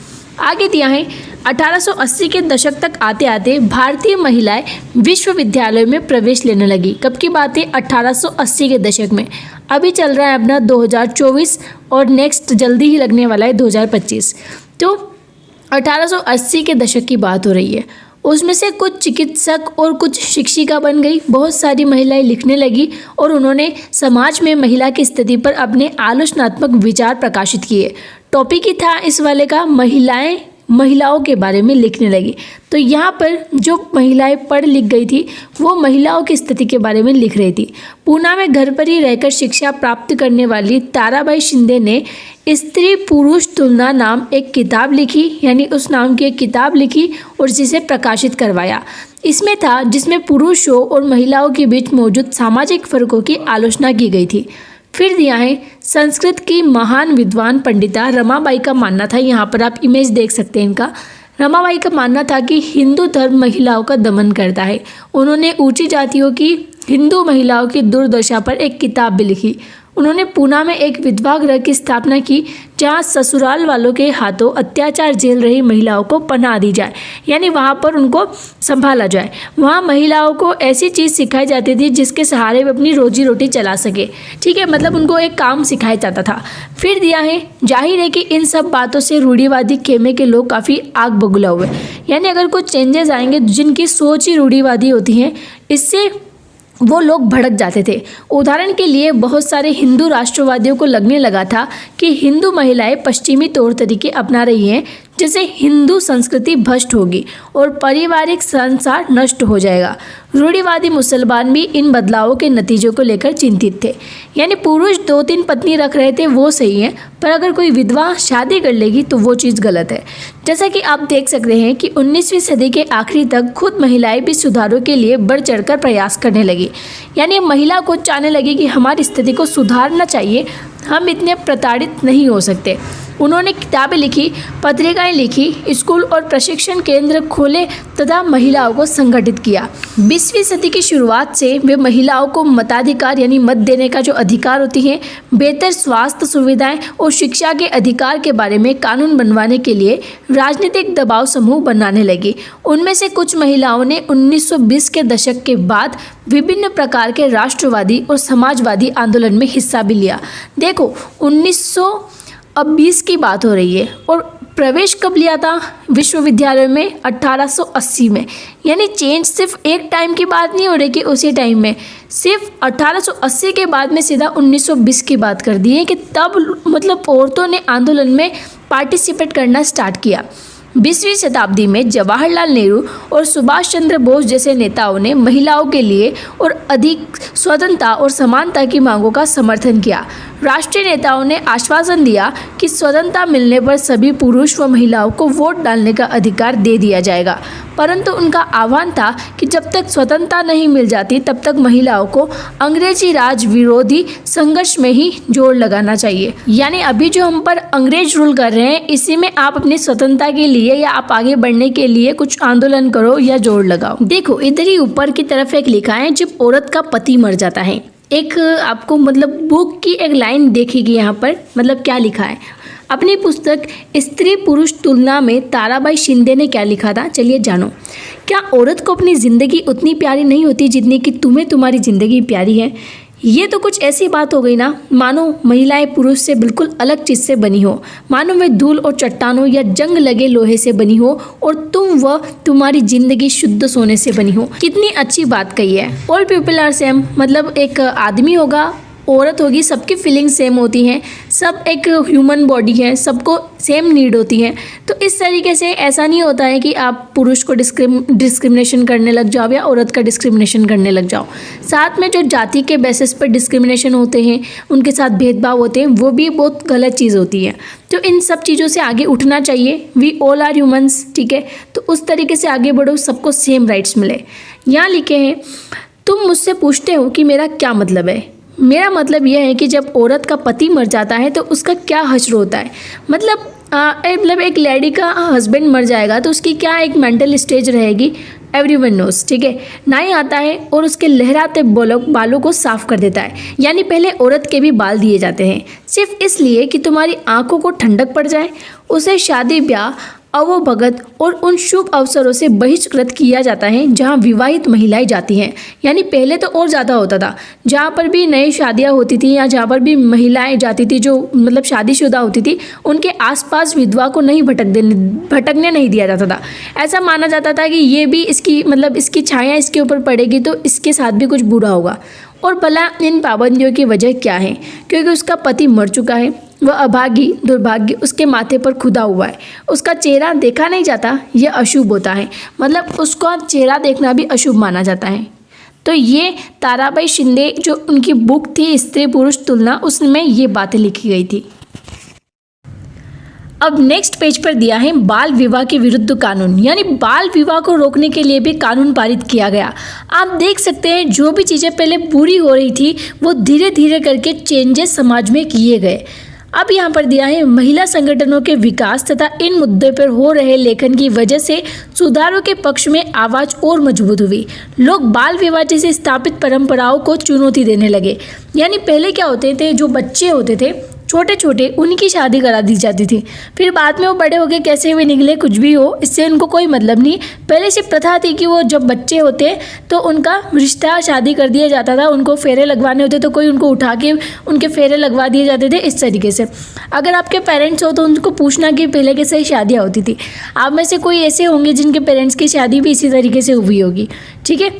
S1: आगे दिया है 1880 के दशक तक आते आते भारतीय महिलाएं विश्वविद्यालय में प्रवेश लेने लगी। कब की बात है? 1880 के दशक में। अभी चल रहा है अपना 2024 और नेक्स्ट जल्दी ही लगने वाला है 2025। तो 1880 के दशक की बात हो रही है। उसमें से कुछ चिकित्सक और कुछ शिक्षिका बन गई। बहुत सारी महिलाएं लिखने लगी और उन्होंने समाज में महिला की स्थिति पर अपने आलोचनात्मक विचार प्रकाशित किए। टॉपिक ही था इस वाले का महिलाओं के बारे में लिखने लगी। तो यहाँ पर जो महिलाएं पढ़ लिख गई थी वो महिलाओं की स्थिति के बारे में लिख रही थी। पूना में घर पर ही रहकर शिक्षा प्राप्त करने वाली ताराबाई शिंदे ने स्त्री पुरुष तुलना नाम एक किताब लिखी, यानी उस नाम की एक किताब लिखी और जिसे प्रकाशित करवाया। इसमें था जिसमें पुरुषों और महिलाओं के बीच मौजूद सामाजिक फर्कों की आलोचना की गई थी। फिर दिया है संस्कृत की महान विद्वान पंडिता रमाबाई का मानना था, यहाँ पर आप इमेज देख सकते हैं इनका। रमाबाई का मानना था कि हिंदू धर्म महिलाओं का दमन करता है। उन्होंने ऊंची जातियों की हिंदू महिलाओं की दुर्दशा पर एक किताब भी लिखी। उन्होंने पूना में एक विधवा गृह की स्थापना की जहां ससुराल वालों के हाथों अत्याचार झेल रही महिलाओं को पनाह दी जाए, यानी वहां पर उनको संभाला जाए। वहां महिलाओं को ऐसी चीज़ सिखाई जाती थी जिसके सहारे वे अपनी रोजी रोटी चला सके। ठीक है, मतलब उनको एक काम सिखाया जाता था। फिर दिया है जाहिर है कि इन सब बातों से रूढ़िवादी खेमे के लोग काफ़ी आग बबूला हुए, यानी अगर कुछ चेंजेस आएंगे जिनकी सोच ही रूढ़िवादी होती है, इससे वो लोग भड़क जाते थे। उदाहरण के लिए बहुत सारे हिंदू राष्ट्रवादियों को लगने लगा था कि हिंदू महिलाएं पश्चिमी तौर तरीके अपना रही हैं, जिससे हिंदू संस्कृति भ्रष्ट होगी और पारिवारिक संसार नष्ट हो जाएगा। रूढ़िवादी मुसलमान भी इन बदलावों के नतीजों को लेकर चिंतित थे। यानी पुरुष 2-3 पत्नी रख रहे थे वो सही है, पर अगर कोई विधवा शादी कर लेगी तो वो चीज़ गलत है। जैसा कि आप देख सकते हैं कि 19वीं सदी के आखिरी तक खुद महिलाएं भी सुधारों के लिए बढ़ चढ़कर प्रयास करने लगी। यानी महिला को चाहने लगी कि हमारी स्थिति को सुधारना चाहिए, हम इतने प्रताड़ित नहीं हो सकते। उन्होंने किताबें लिखी, पत्रिकाएं लिखी, स्कूल और प्रशिक्षण केंद्र खोले तथा महिलाओं को संगठित किया। 20वीं सदी की शुरुआत से वे महिलाओं को मताधिकार यानी मत देने का जो अधिकार होती है, बेहतर स्वास्थ्य सुविधाएं और शिक्षा के अधिकार के बारे में कानून बनवाने के लिए राजनीतिक दबाव समूह बनाने लगी। उनमें से कुछ महिलाओं ने 1920 के दशक के बाद विभिन्न प्रकार के राष्ट्रवादी और समाजवादी आंदोलन में हिस्सा भी लिया। देखो 1920 की बात हो रही है और प्रवेश कब लिया था विश्वविद्यालय में? 1880 में। यानी चेंज सिर्फ एक टाइम की बात नहीं हो रही कि उसी टाइम में, सिर्फ 1880 के बाद में सीधा 1920 की बात कर दी है कि तब मतलब औरतों ने आंदोलन में पार्टिसिपेट करना स्टार्ट किया। 20वीं शताब्दी में जवाहरलाल नेहरू और सुभाष चंद्र बोस जैसे नेताओं ने महिलाओं के लिए और अधिक स्वतंत्रता और समानता की मांगों का समर्थन किया। राष्ट्रीय नेताओं ने आश्वासन दिया कि स्वतंत्रता मिलने पर सभी पुरुष व महिलाओं को वोट डालने का अधिकार दे दिया जाएगा, परंतु उनका आह्वान था कि जब तक स्वतंत्रता नहीं मिल जाती तब तक महिलाओं को अंग्रेजी राज विरोधी संघर्ष में ही जोर लगाना चाहिए। यानी अभी जो हम पर अंग्रेज रूल कर रहे हैं, इसी में आप अपनी स्वतंत्रता के लिए या आप आगे बढ़ने के लिए कुछ आंदोलन करो या जोर लगाओ। देखो इधर ही ऊपर की तरफ एक लिखा है, जब औरत का पति मर जाता है। एक आपको मतलब बुक की एक लाइन देखेगी यहाँ पर, मतलब क्या लिखा है। अपनी पुस्तक स्त्री पुरुष तुलना में ताराबाई शिंदे ने क्या लिखा था, चलिए जानो। क्या औरत को अपनी ज़िंदगी उतनी प्यारी नहीं होती जितनी कि तुम्हें तुम्हारी ज़िंदगी प्यारी है? ये तो कुछ ऐसी बात हो गई ना, मानो महिलाएं पुरुष से बिल्कुल अलग चीज़ से बनी हो, मानो वे धूल और चट्टानों या जंग लगे लोहे से बनी हो और तुम व तुम्हारी ज़िंदगी शुद्ध सोने से बनी हो। कितनी अच्छी बात कही है। ऑल पीपल आर सेम, मतलब एक आदमी होगा, औरत होगी, सबकी फीलिंग सेम होती हैं, सब एक ह्यूमन बॉडी है, सबको सेम नीड होती है। तो इस तरीके से ऐसा नहीं होता है कि आप पुरुष को डिस्क्रिमिनेशन करने लग जाओ या औरत का डिस्क्रिमिनेशन करने लग जाओ। साथ में जो जाति के बेसिस पर डिस्क्रिमिनेशन होते हैं, उनके साथ भेदभाव होते हैं, वो भी बहुत गलत चीज़ होती है। तो इन सब चीज़ों से आगे उठना चाहिए। वी ऑल आर ह्यूमंस, ठीक है। तो उस तरीके से आगे बढ़ो, सबको सेम राइट्स मिले। यहाँ लिखे हैं, तुम मुझसे पूछते हो कि मेरा क्या मतलब है। मेरा मतलब यह है कि जब औरत का पति मर जाता है तो उसका क्या हश्र होता है। मतलब एक लेडी का हस्बैंड मर जाएगा तो उसकी क्या एक मेंटल स्टेज रहेगी, एवरीवन नोस, ठीक है। नाई आता है और उसके लहराते बालों को साफ कर देता है, यानी पहले औरत के भी बाल दिए जाते हैं सिर्फ इसलिए कि तुम्हारी आंखों को ठंडक पड़ जाए। उसे शादी ब्याह अवभगत और उन शुभ अवसरों से बहिष्कृत किया जाता है जहां विवाहित महिलाएं जाती हैं। यानी पहले तो और ज़्यादा होता था, जहां पर भी नई शादियां होती थी या जहां पर भी महिलाएं जाती थी जो मतलब शादीशुदा होती थी, उनके आसपास विधवा को नहीं भटकने नहीं दिया जाता था। ऐसा माना जाता था कि ये भी इसकी छाया इसके ऊपर पड़ेगी तो इसके साथ भी कुछ बुरा होगा। और भला इन पाबंदियों की वजह क्या है? क्योंकि उसका पति मर चुका है, वह अभागी दुर्भाग्य उसके माथे पर खुदा हुआ है, उसका चेहरा देखा नहीं जाता, यह अशुभ होता है। मतलब उसका चेहरा देखना भी अशुभ माना जाता है। तो ये ताराबाई शिंदे जो उनकी बुक थी स्त्री पुरुष तुलना, उसमें ये बातें लिखी गई थी। अब नेक्स्ट पेज पर दिया है बाल विवाह के विरुद्ध कानून, यानी बाल विवाह को रोकने के लिए भी कानून पारित किया गया। आप देख सकते हैं जो भी चीज़ें पहले बुरी हो रही थी वो धीरे धीरे करके चेंजेस समाज में किए गए। अब यहाँ पर दिया है महिला संगठनों के विकास तथा इन मुद्दे पर हो रहे लेखन की वजह से सुधारों के पक्ष में आवाज़ और मजबूत हुई। लोग बाल विवाह जैसे स्थापित परंपराओं को चुनौती देने लगे। यानी पहले क्या होते थे, जो बच्चे होते थे छोटे छोटे उनकी शादी करा दी जाती थी, फिर बाद में वो बड़े हो गए कैसे भी निकले कुछ भी हो, इससे उनको कोई मतलब नहीं। पहले से प्रथा थी कि वो जब बच्चे होते तो उनका रिश्ता शादी कर दिया जाता था, उनको फेरे लगवाने होते तो कोई उनको उठा के उनके फेरे लगवा दिए जाते थे। इस तरीके से अगर आपके पेरेंट्स हो तो उनको पूछना कि पहले कैसे शादियाँ होती थी। आप में से कोई ऐसे होंगे जिनके पेरेंट्स की शादी भी इसी तरीके से हुई होगी, ठीक है।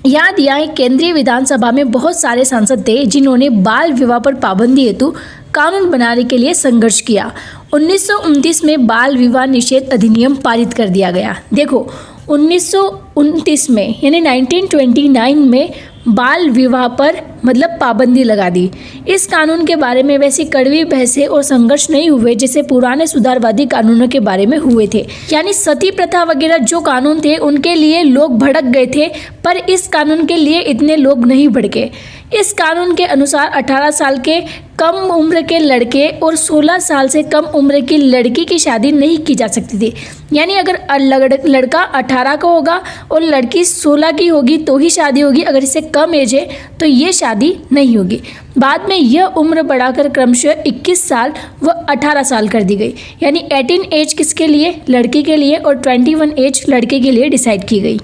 S1: यहाँ दिया है केंद्रीय विधानसभा में बहुत सारे सांसद थे जिन्होंने बाल विवाह पर पाबंदी हेतु कानून बनाने के लिए संघर्ष किया। 1929 में बाल विवाह निषेध अधिनियम पारित कर दिया गया। देखो 1929 में यानी 1929 में बाल विवाह पर मतलब पाबंदी लगा दी। इस कानून के बारे में वैसी कड़वी बहसें और संघर्ष नहीं हुए जैसे पुराने सुधारवादी कानूनों के बारे में हुए थे। यानी सती प्रथा वगैरह जो कानून थे उनके लिए लोग भड़क गए थे, पर इस कानून के लिए इतने लोग नहीं भड़के। इस कानून के अनुसार 18 साल के कम उम्र के लड़के और 16 साल से कम उम्र की लड़की की शादी नहीं की जा सकती थी। यानी अगर लड़का 18 का होगा और लड़की 16 की होगी तो ही शादी होगी, अगर इससे कम एज है तो ये शादी नहीं होगी। बाद में यह उम्र बढ़ाकर क्रमशः 21 साल व 18 साल कर दी गई। यानी 18 एज किसके लिए? लड़की के लिए, और 21 एज लड़के के लिए डिसाइड की गई।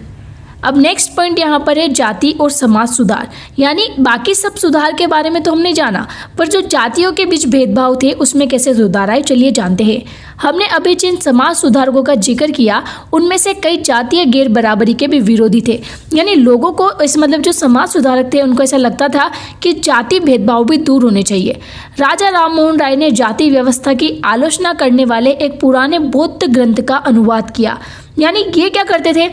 S1: अब नेक्स्ट पॉइंट यहाँ पर है जाति और समाज सुधार। यानी बाकी सब सुधार के बारे में तो हमने जाना, पर जो जातियों के बीच भेदभाव थे उसमें कैसे सुधार आए, चलिए जानते हैं। हमने अभी जिन समाज सुधारकों का जिक्र किया उनमें से कई जातीय गैर बराबरी के भी विरोधी थे। यानी लोगों को इस जो समाज सुधारक थे उनको ऐसा लगता था कि जाति भेदभाव भी दूर होने चाहिए। राजा राम मोहन राय ने जाति व्यवस्था की आलोचना करने वाले एक पुराने बौद्ध ग्रंथ का अनुवाद किया। यानी ये क्या करते थे,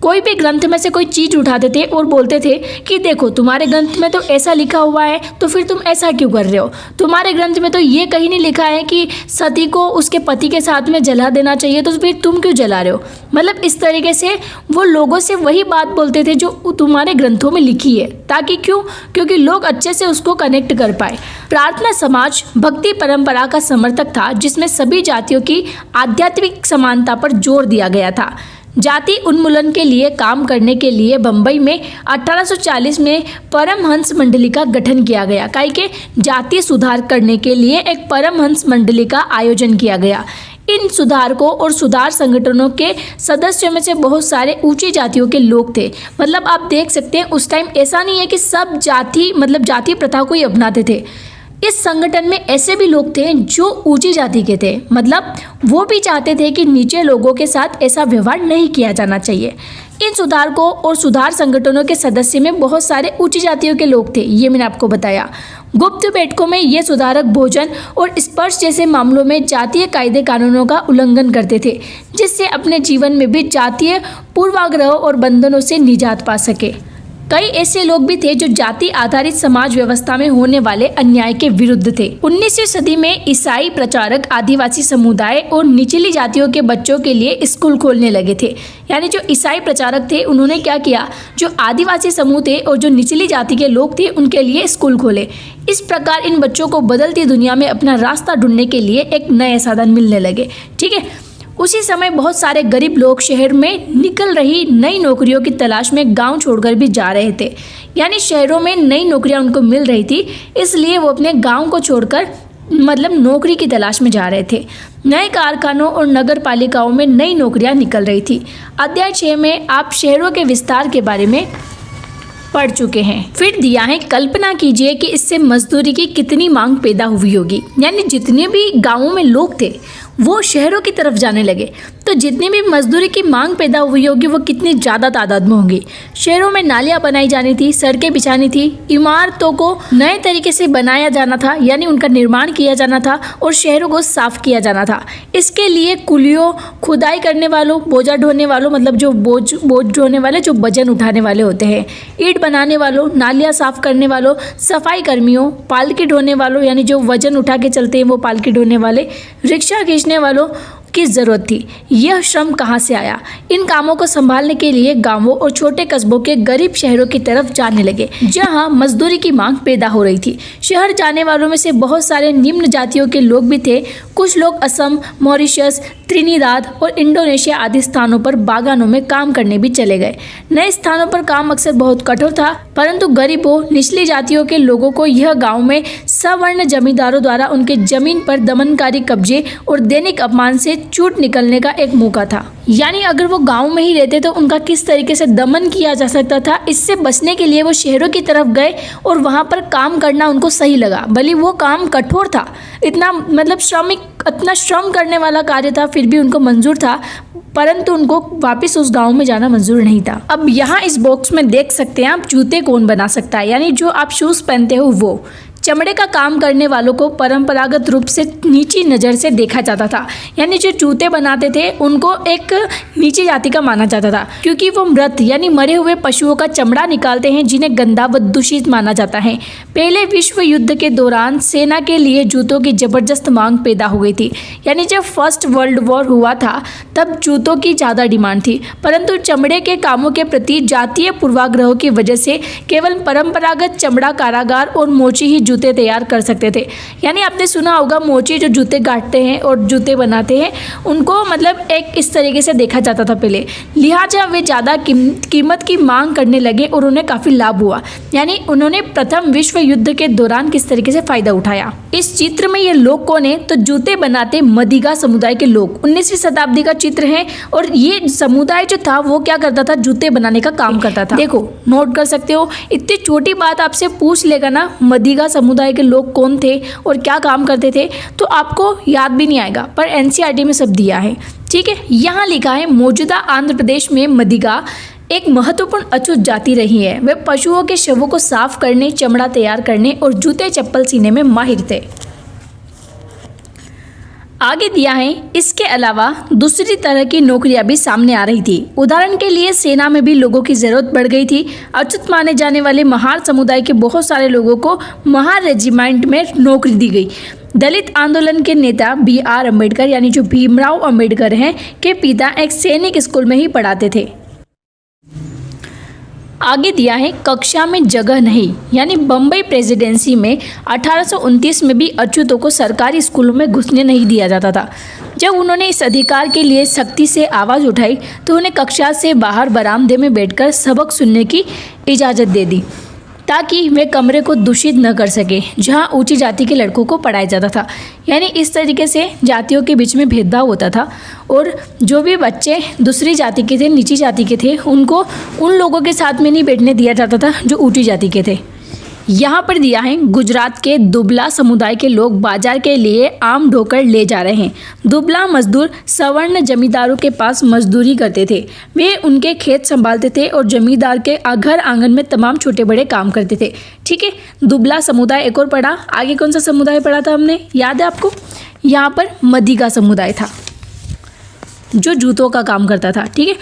S1: कोई भी ग्रंथ में से कोई चीज़ उठाते थे और बोलते थे कि देखो तुम्हारे ग्रंथ में तो ऐसा लिखा हुआ है तो फिर तुम ऐसा क्यों कर रहे हो, तुम्हारे ग्रंथ में तो ये कहीं नहीं लिखा है कि सती को उसके पति के साथ में जला देना चाहिए तो फिर तुम क्यों जला रहे हो। मतलब इस तरीके से वो लोगों से वही बात बोलते थे जो तुम्हारे ग्रंथों में लिखी है, ताकि क्योंकि लोग अच्छे से उसको कनेक्ट कर पाए। प्रार्थना समाज भक्ति परंपरा का समर्थक था जिसमें सभी जातियों की आध्यात्मिक समानता पर जोर दिया गया था। जाति उन्मूलन के लिए काम करने के लिए बंबई में 1840 में परमहंस मंडली का गठन किया गया। काहे के जाति सुधार करने के लिए एक परमहंस मंडली का आयोजन किया गया। इन सुधारकों और सुधार संगठनों के सदस्यों में से बहुत सारे ऊंची जातियों के लोग थे। मतलब आप देख सकते हैं उस टाइम ऐसा नहीं है कि सब जाति प्रथा को ही अपनाते थे। इस संगठन में ऐसे भी लोग थे जो ऊंची जाति के थे, मतलब वो भी चाहते थे कि नीचे लोगों के साथ ऐसा व्यवहार नहीं किया जाना चाहिए। इन सुधारकों और सुधार संगठनों के सदस्य में बहुत सारे ऊंची जातियों के लोग थे, ये मैंने आपको बताया। गुप्त बैठकों में ये सुधारक भोजन और स्पर्श जैसे मामलों में जातीय कायदे कानूनों का उल्लंघन करते थे, जिससे अपने जीवन में भी जातीय पूर्वाग्रह और बंधनों से निजात पा सके। कई ऐसे लोग भी थे जो जाति आधारित समाज व्यवस्था में होने वाले अन्याय के विरुद्ध थे। 19वीं सदी में ईसाई प्रचारक आदिवासी समुदाय और निचली जातियों के बच्चों के लिए स्कूल खोलने लगे थे। यानी जो ईसाई प्रचारक थे उन्होंने क्या किया, जो आदिवासी समूह थे और जो निचली जाति के लोग थे उनके लिए स्कूल खोले। इस प्रकार इन बच्चों को बदलती दुनिया में अपना रास्ता ढूंढने के लिए एक नए साधन मिलने लगे। ठीक है, उसी समय बहुत सारे गरीब लोग शहर में निकल रही नई नौकरियों की तलाश में गांव छोड़कर भी जा रहे थे। यानी शहरों में नई नौकरियां उनको मिल रही थी, इसलिए वो अपने गांव को छोड़कर नौकरी की तलाश में जा रहे थे। नए कारखानों और नगर पालिकाओं में नई नौकरियां निकल रही थी। अध्याय 6 में आप शहरों के विस्तार के बारे में पढ़ चुके हैं। फिर दिया है, कल्पना कीजिए कि इससे मजदूरी की कितनी मांग पैदा हुई होगी। यानी जितने भी गांवों में लोग थे वो शहरों की तरफ जाने लगे, तो जितनी भी मजदूरी की मांग पैदा हुई होगी वो कितनी ज़्यादा तादाद में होगी। शहरों में नालियाँ बनाई जानी थी, सड़कें बिछानी थी, इमारतों को नए तरीके से बनाया जाना था, यानी उनका निर्माण किया जाना था और शहरों को साफ किया जाना था। इसके लिए कुलियों, खुदाई करने वालों, बोझा ढोने वालों, मतलब जो बोझ ढोने वाले, जो वजन उठाने वाले होते हैं, ईंट बनाने वालों, नालियाँ साफ करने वालों, सफाई कर्मियों, पालकी ढोने वालों, यानी जो वजन उठा के चलते हैं वो पालकी ढोने वाले, रिक्शा खींचने वालों की जरूरत थी। यह श्रम कहाँ से आया? इन कामों को संभालने के लिए गांवों और छोटे कस्बों के गरीब शहरों की तरफ जाने लगे, जहां मजदूरी की मांग पैदा हो रही थी। शहर जाने वालों में से बहुत सारे निम्न जातियों के लोग भी थे। कुछ लोग असम, मॉरिशस, त्रिनिदाद और इंडोनेशिया आदि स्थानों पर बागानों में काम करने भी चले गए। नए स्थानों पर काम अक्सर बहुत कठोर था, परंतु गरीबों, निचली जातियों के लोगों को यह गाँव में सवर्ण जमींदारों द्वारा उनके जमीन पर दमनकारी कब्जे और दैनिक अपमान से छूट निकलने का एक मौका था। यानी अगर वो गांव में ही रहते तो उनका किस तरीके से दमन किया जा सकता था, इससे बचने के लिए वो शहरों की तरफ गए और वहां पर काम करना उनको सही लगा। भले वो काम कठोर था, इतना इतना श्रम करने वाला कार्य था, फिर भी उनको मंजूर था, परंतु उनको वापस उस गांव में जाना मंजूर नहीं था। अब यहाँ इस बॉक्स में देख सकते हैं आप, जूते कौन बना सकता है। यानी जो आप शूज पहनते हो वो चमड़े का काम करने वालों को परंपरागत रूप से नीची नज़र से देखा जाता था। यानी जो जूते बनाते थे उनको एक नीची जाति का माना जाता था, क्योंकि वो मृत यानी मरे हुए पशुओं का चमड़ा निकालते हैं, जिन्हें गंदा व दूषित माना जाता है। पहले विश्व युद्ध के दौरान सेना के लिए जूतों की जबरदस्त मांग पैदा हो गई थी। यानी जब फर्स्ट वर्ल्ड वॉर हुआ था तब जूतों की ज़्यादा डिमांड थी, परंतु चमड़े के कामों के प्रति जातीय पूर्वाग्रहों की वजह से केवल परंपरागत चमड़ा कारागार और मोची ही जूते तैयार कर सकते थे। यानी आपने सुना होगा, मोची जो जूते गांठते हैं और जूते बनाते हैं, उनको एक इस तरीके से देखा जाता था पहले। लिहाजा वे ज़्यादा कीमत की मांग करने लगे और उन्हें काफ़ी लाभ हुआ। यानी उन्होंने प्रथम विश्व युद्ध के दौरान किस तरीके से फ़ायदा उठाया। इस चित्र में ये लोग कौन है? तो जूते बनाते मदिगा समुदाय के लोग। 19वीं शताब्दी का चित्र है और ये समुदाय जो था वो क्या करता था? जूते बनाने का काम करता था। देखो, नोट कर सकते हो, इतनी छोटी बात आपसे पूछ लेगा ना, मदिगा समुदाय के लोग कौन थे और क्या काम करते थे, तो आपको याद भी नहीं आएगा, पर एनसीईआरटी में सब दिया है। ठीक है, यहाँ लिखा है, मौजूदा आंध्र प्रदेश में मदिगा एक महत्वपूर्ण अछूत जाति रही है। वे पशुओं के शवों को साफ करने, चमड़ा तैयार करने और जूते चप्पल सीने में माहिर थे। आगे दिया है, इसके अलावा दूसरी तरह की नौकरियां भी सामने आ रही थी। उदाहरण के लिए सेना में भी लोगों की जरूरत बढ़ गई थी। अछूत माने जाने वाले महार समुदाय के बहुत सारे लोगों को महार रेजिमेंट में नौकरी दी गई। दलित आंदोलन के नेता BR अम्बेडकर, यानी जो भीमराव अम्बेडकर हैं, के पिता एक सैनिक स्कूल में ही पढ़ाते थे। आगे दिया है, कक्षा में जगह नहीं। यानी बम्बई प्रेसिडेंसी में 1829 में भी अछूतों को सरकारी स्कूलों में घुसने नहीं दिया जाता था। जब उन्होंने इस अधिकार के लिए सख्ती से आवाज़ उठाई तो उन्हें कक्षा से बाहर बरामदे में बैठकर सबक सुनने की इजाज़त दे दी, ताकि वे कमरे को दूषित न कर सके जहां ऊंची जाति के लड़कों को पढ़ाया जाता था। यानी इस तरीके से जातियों के बीच में भेदभाव होता था और जो भी बच्चे दूसरी जाति के थे, नीची जाति के थे, उनको उन लोगों के साथ में नहीं बैठने दिया जाता था जो ऊंची जाति के थे। यहाँ पर दिया है, गुजरात के दुबला समुदाय के लोग बाजार के लिए आम ढोकर ले जा रहे हैं। दुबला मजदूर सवर्ण जमींदारों के पास मजदूरी करते थे। वे उनके खेत संभालते थे और जमींदार के घर आंगन में तमाम छोटे बड़े काम करते थे। ठीक है, दुबला समुदाय एक और पढ़ा। आगे कौन सा समुदाय पढ़ा था हमने, याद है आपको? यहाँ पर मदिगा समुदाय था जो जूतों का काम करता था। ठीक है,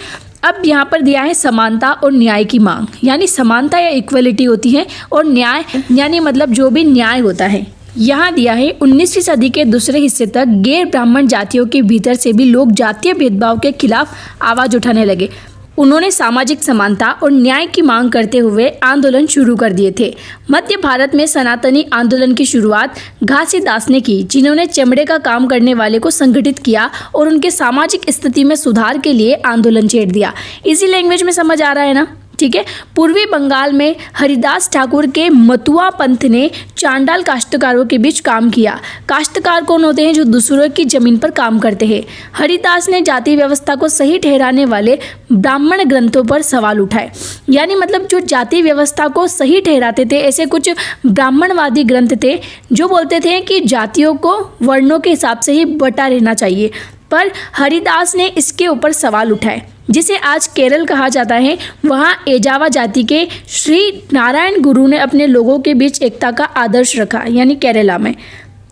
S1: अब यहाँ पर दिया है समानता और न्याय की मांग, यानी समानता या इक्वलिटी होती है और न्याय यानी मतलब जो भी न्याय होता है। यहाँ दिया है 19वीं सदी के दूसरे हिस्से तक गैर ब्राह्मण जातियों के भीतर से भी लोग जातीय भेदभाव के खिलाफ आवाज उठाने लगे। उन्होंने सामाजिक समानता और न्याय की मांग करते हुए आंदोलन शुरू कर दिए थे। मध्य भारत में सनातनी आंदोलन की शुरुआत घासीदास ने की, जिन्होंने चमड़े का काम करने वाले को संगठित किया और उनके सामाजिक स्थिति में सुधार के लिए आंदोलन छेड़ दिया। इसी लैंग्वेज में समझ आ रहा है ना, ठीक है। पूर्वी बंगाल में हरिदास ठाकुर के मतुआ पंथ ने चांडाल काश्तकारों के बीच काम किया। काश्तकार कौन होते हैं? जो दूसरों की जमीन पर काम करते हैं। हरिदास ने जाति व्यवस्था को सही ठहराने वाले ब्राह्मण ग्रंथों पर सवाल उठाए, यानी मतलब जो जाति व्यवस्था को सही ठहराते थे ऐसे कुछ ब्राह्मणवादी ग्रंथ थे जो बोलते थे कि जातियों को वर्णों के हिसाब से ही बटा रहना चाहिए। पर हरिदास ने इसके ऊपर सवाल उठाए। जिसे आज केरल कहा जाता है, वहाँ एजावा जाति के श्री नारायण गुरु ने अपने लोगों के बीच एकता का आदर्श रखा, यानी केरला में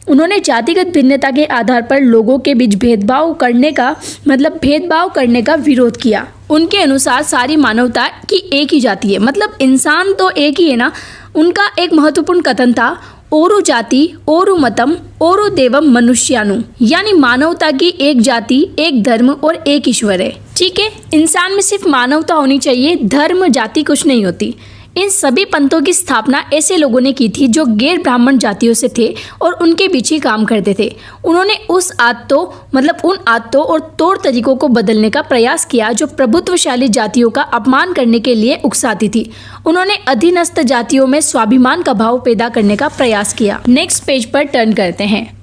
S1: उन्होंने जातिगत भिन्नता के आधार पर लोगों के बीच भेदभाव करने का विरोध किया। उनके अनुसार सारी मानवता की एक ही जाति है, मतलब इंसान तो एक ही है ना। उनका एक महत्वपूर्ण कथन था, ओरु जाति ओरु मतम ओरु देवम मनुष्यानु, यानी मानवता की एक जाति, एक धर्म और एक ईश्वर है। ठीक है, इंसान में सिर्फ मानवता होनी चाहिए, धर्म जाति कुछ नहीं होती। इन सभी पंथों की स्थापना ऐसे लोगों ने की थी जो गैर ब्राह्मण जातियों से थे और उनके बीच ही काम करते थे। उन्होंने उन आदतों और तौर तरीकों को बदलने का प्रयास किया जो प्रभुत्वशाली जातियों का अपमान करने के लिए उकसाती थी। उन्होंने अधीनस्थ जातियों में स्वाभिमान का भाव पैदा करने का प्रयास किया। नेक्स्ट पेज पर टर्न करते हैं।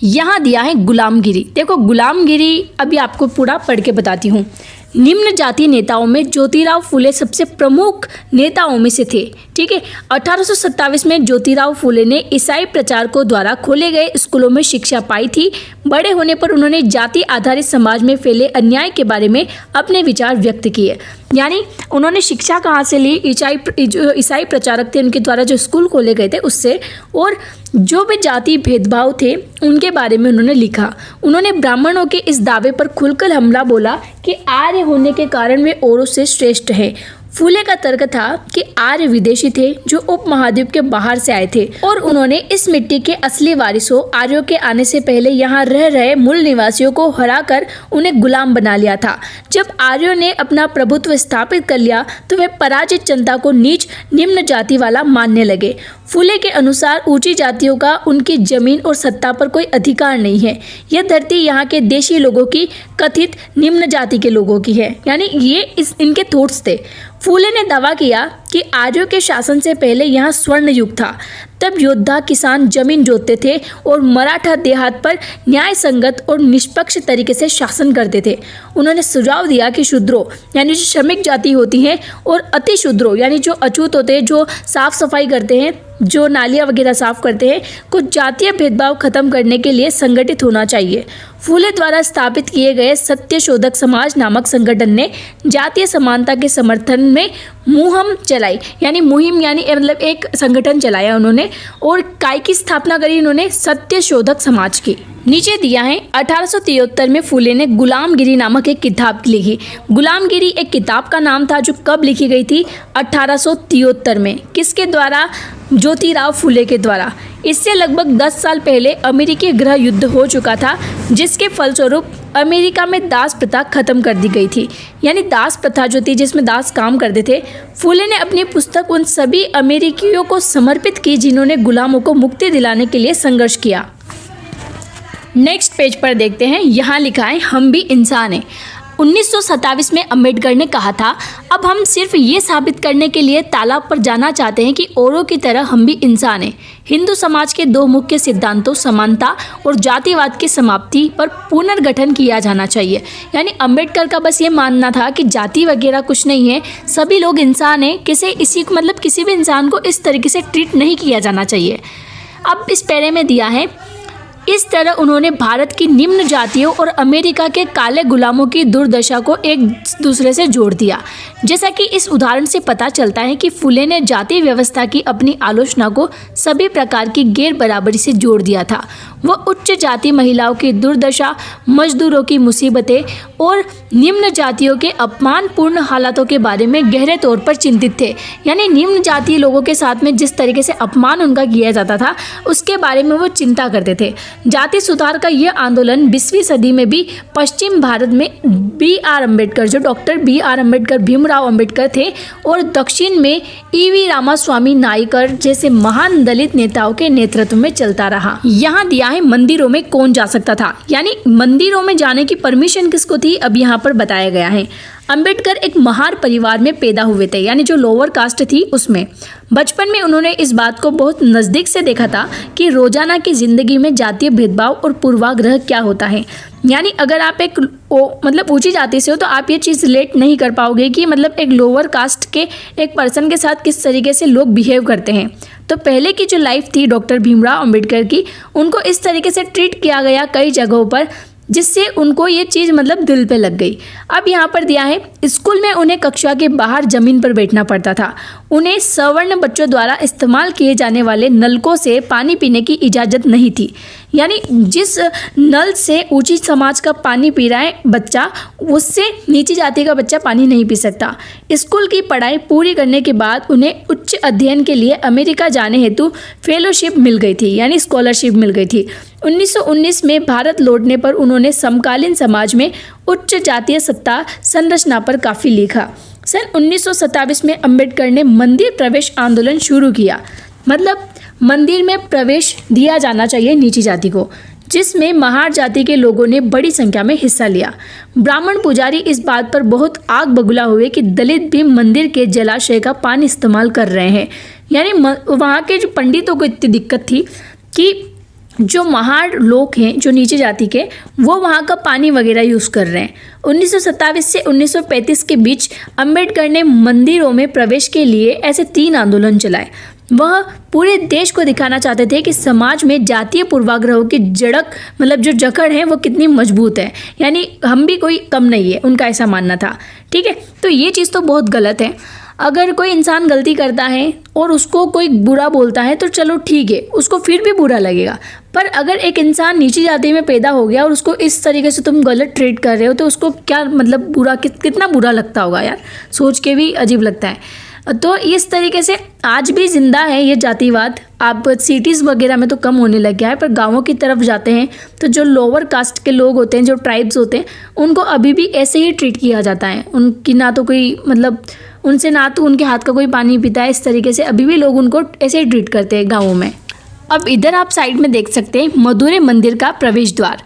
S1: यहाँ दिया है गुलामगिरी। देखो गुलामगिरी अभी आपको पूरा पढ़ के बताती हूँ। निम्न जाति नेताओं में ज्योतिराव फुले सबसे प्रमुख नेताओं में से थे। ठीक है, 1827 में ज्योतिराव फुले ने ईसाई प्रचारकों द्वारा खोले गए स्कूलों में शिक्षा पाई थी। बड़े होने पर उन्होंने जाति आधारित समाज में फैले अन्याय के बारे में अपने विचार व्यक्त किए। यानी उन्होंने शिक्षा कहाँ से ली? ईसाई प्रचारक थे, उनके द्वारा जो स्कूल खोले गए थे उससे, और जो भी जाति भेदभाव थे उनके बारे में उन्होंने लिखा। उन्होंने ब्राह्मणों के इस दावे पर खुलकर हमला बोला कि आर्य होने के कारण वे औरों से श्रेष्ठ हैं। फुले का तर्क था कि आर्य विदेशी थे जो उपमहाद्वीप के बाहर से आए थे और उन्होंने इस मिट्टी के असली वारिसों आर्यों के आने से पहले यहाँ रह रहे मूल निवासियों को हराकर उन्हें गुलाम बना लिया था। जब आर्यों ने अपना प्रभुत्व स्थापित कर लिया तो वे पराजित जनता को नीच निम्न जाति वाला मानने लगे। फुले के अनुसार ऊंची जातियों का उनकी जमीन और सत्ता पर कोई अधिकार नहीं है। यह धरती यहाँ के देशी लोगों की कथित निम्न जाति के लोगों की है। यानी ये इनके थॉट्स थे। फुले ने दावा किया कि आर्यों के शासन से पहले यहाँ स्वर्ण युग था। तब योद्धा किसान जमीन जोतते थे और मराठा देहात पर न्याय संगत और निष्पक्ष तरीके से शासन करते थे। उन्होंने सुझाव दिया कि शूद्रों यानी जो श्रमिक जाति होती है और अति शूद्रों यानी जो अछूत होते हैं, जो साफ सफाई करते हैं, जो नालियाँ वगैरह साफ करते हैं, कुछ जातीय भेदभाव खत्म करने के लिए संगठित होना चाहिए। फुले द्वारा स्थापित किए गए सत्य शोधक समाज नामक संगठन ने जातीय समानता के समर्थन में मुहिम चलाई, यानी मुहिम यानी मतलब एक संगठन चलाया उन्होंने। और काय की स्थापना करी उन्होंने? सत्य शोधक समाज की। नीचे दिया है 1873 में फुले ने गुलामगिरी नामक एक किताब लिखी। गुलामगिरी एक किताब का नाम था जो कब लिखी गई थी? 1873 में। किसके द्वारा? ज्योतिराव फुले के द्वारा। इससे लगभग 10 साल पहले अमेरिकी गृह युद्ध हो चुका था, जिसके फलस्वरूप अमेरिका में दास प्रथा खत्म कर दी गई थी। यानी दास प्रथा जो थी जिसमें दास काम करते थे। फुले ने अपनी पुस्तक उन सभी अमेरिकियों को समर्पित की जिन्होंने गुलामों को मुक्ति दिलाने के लिए संघर्ष किया। नेक्स्ट पेज पर देखते हैं। यहाँ लिखा है हम भी इंसान हैं। 1927 में अंबेडकर ने कहा था, अब हम सिर्फ ये साबित करने के लिए तालाब पर जाना चाहते हैं कि औरों की तरह हम भी इंसान हैं। हिंदू समाज के दो मुख्य सिद्धांतों समानता और जातिवाद की समाप्ति पर पुनर्गठन किया जाना चाहिए। यानी अंबेडकर का बस ये मानना था कि जाति वगैरह कुछ नहीं है, सभी लोग इंसान हैं। किसी भी इंसान को इस तरीके से ट्रीट नहीं किया जाना चाहिए। अब इस पैरे में दिया है इस तरह उन्होंने भारत की निम्न जातियों और अमेरिका के काले गुलामों की दुर्दशा को एक दूसरे से जोड़ दिया। जैसा कि इस उदाहरण से पता चलता है कि फुले ने जाति व्यवस्था की अपनी आलोचना को सभी प्रकार की गैर बराबरी से जोड़ दिया था। वह उच्च जाति महिलाओं की दुर्दशा, मजदूरों की मुसीबतें और निम्न जातियों के अपमानपूर्ण हालातों के बारे में गहरे तौर पर चिंतित थे। यानी निम्न जातीय लोगों के साथ में जिस तरीके से अपमान उनका किया जाता था उसके बारे में वो चिंता करते थे। जाति सुधार का यह आंदोलन 20वीं सदी में भी पश्चिम भारत में B.R. अम्बेडकर, जो डॉक्टर B.R. अम्बेडकर भीमराव अम्बेडकर थे, और दक्षिण में E.V. रामास्वामी नायकर जैसे महान दलित नेताओं के नेतृत्व में चलता रहा। यहाँ दिया है मंदिरों में कौन जा सकता था, यानी मंदिरों में जाने की परमिशन किसको थी, अब यहाँ पर बताया गया है। अंबेडकर एक महार परिवार में पैदा हुए थे, यानी जो लोअर कास्ट थी उसमें। बचपन में उन्होंने इस बात को बहुत नज़दीक से देखा था कि रोजाना की जिंदगी में जातीय भेदभाव और पूर्वाग्रह क्या होता है। यानी अगर आप एक मतलब ऊंची जाति से हो तो आप ये चीज़ रिलेट नहीं कर पाओगे कि मतलब एक लोअर कास्ट के एक पर्सन के साथ किस तरीके से लोग बिहेव करते हैं। तो पहले की जो लाइफ थी डॉक्टर भीमराव अम्बेडकर की, उनको इस तरीके से ट्रीट किया गया कई जगहों पर, जिससे उनको ये चीज़ मतलब दिल पे लग गई। अब यहाँ पर दिया है, स्कूल में उन्हें कक्षा के बाहर ज़मीन पर बैठना पड़ता था। उन्हें सवर्ण बच्चों द्वारा इस्तेमाल किए जाने वाले नलकों से पानी पीने की इजाज़त नहीं थी। यानी जिस नल से ऊंची समाज का पानी पी रहा है बच्चा, उससे नीची जाति का बच्चा पानी नहीं पी सकता। स्कूल की पढ़ाई पूरी करने के बाद उन्हें उच्च अध्ययन के लिए अमेरिका जाने हेतु फेलोशिप मिल गई थी, यानी स्कॉलरशिप मिल गई थी। 1919 में भारत लौटने पर उन्होंने समकालीन समाज में उच्च जातीय सत्ता संरचना पर काफ़ी लिखा। सन 1927 में अंबेडकर ने मंदिर प्रवेश आंदोलन शुरू किया, मतलब मंदिर में प्रवेश दिया जाना चाहिए नीची जाति को, जिसमें महार जाति के लोगों ने बड़ी संख्या में हिस्सा लिया। ब्राह्मण पुजारी इस बात पर बहुत आग बबूला हुए कि दलित भी मंदिर के जलाशय का पानी इस्तेमाल कर रहे हैं। यानी वहाँ के जो पंडितों को इतनी दिक्कत थी कि जो महार लोग हैं, जो नीचे जाति के, वो वहाँ का पानी वगैरह यूज़ कर रहे हैं। 1927 से 1935 के बीच अंबेडकर ने मंदिरों में प्रवेश के लिए ऐसे 3 आंदोलन चलाए। वह पूरे देश को दिखाना चाहते थे कि समाज में जातीय पूर्वाग्रहों की जड़क, मतलब जो जकड़ है वो कितनी मजबूत है, यानी हम भी कोई कम नहीं है, उनका ऐसा मानना था। ठीक है, तो ये चीज़ तो बहुत गलत है। अगर कोई इंसान गलती करता है और उसको कोई बुरा बोलता है तो चलो ठीक है, उसको फिर भी बुरा लगेगा। पर अगर एक इंसान नीची जाति में पैदा हो गया और उसको इस तरीके से तुम गलत ट्रीट कर रहे हो तो उसको क्या मतलब बुरा, कितना बुरा लगता होगा यार, सोच के भी अजीब लगता है। तो इस तरीके से आज भी जिंदा है ये जातिवाद। आप सिटीज़ वगैरह में तो कम होने लग गया है, पर गाँवों की तरफ जाते हैं तो जो लोअर कास्ट के लोग होते हैं, जो ट्राइब्स होते हैं, उनको अभी भी ऐसे ही ट्रीट किया जाता है। उनकी ना तो कोई मतलब उनसे ना तो उनके हाथ का कोई पानी पीता है, इस तरीके से अभी भी लोग उनको ऐसे ही ट्रीट करते हैं गाँवों में। अब इधर आप साइड में देख सकते हैं मदुरै मंदिर का प्रवेश द्वार,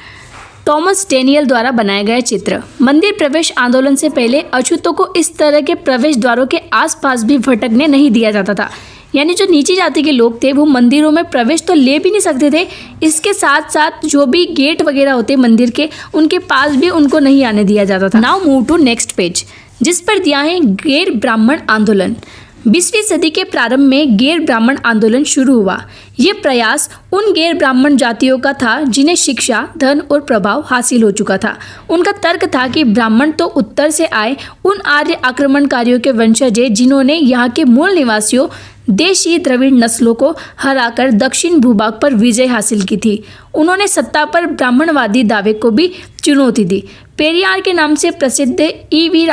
S1: थॉमस डेनियल द्वारा बनाया गया चित्र। मंदिर प्रवेश आंदोलन से पहले अछूतों को इस तरह के प्रवेश द्वारों के आसपास भी भटकने नहीं दिया जाता था। यानी जो नीची जाति के लोग थे वो मंदिरों में प्रवेश तो ले भी नहीं सकते थे, इसके साथ साथ जो भी गेट वगैरह होते मंदिर के, उनके पास भी उनको नहीं आने दिया जाता था। Now move to next page, जिस पर दिया है गैर ब्राह्मण आंदोलन। 20वीं सदी के प्रारंभ में गैर ब्राह्मण आंदोलन शुरू हुआ। ये प्रयास उन गैर ब्राह्मण जातियों का था जिन्हें शिक्षा, धन और प्रभाव हासिल हो चुका था। उनका तर्क था कि ब्राह्मण तो उत्तर से आए उन आर्य आक्रमणकारियों के वंशज हैं जिन्होंने यहाँ के मूल निवासियों देशी द्रविड़ नस्लों को हराकर दक्षिण भूभाग पर विजय हासिल की थी। उन्होंने सत्ता पर ब्राह्मणवादी दावे को भी चुनौती दी। पेरियार के नाम से प्रसिद्ध E.V.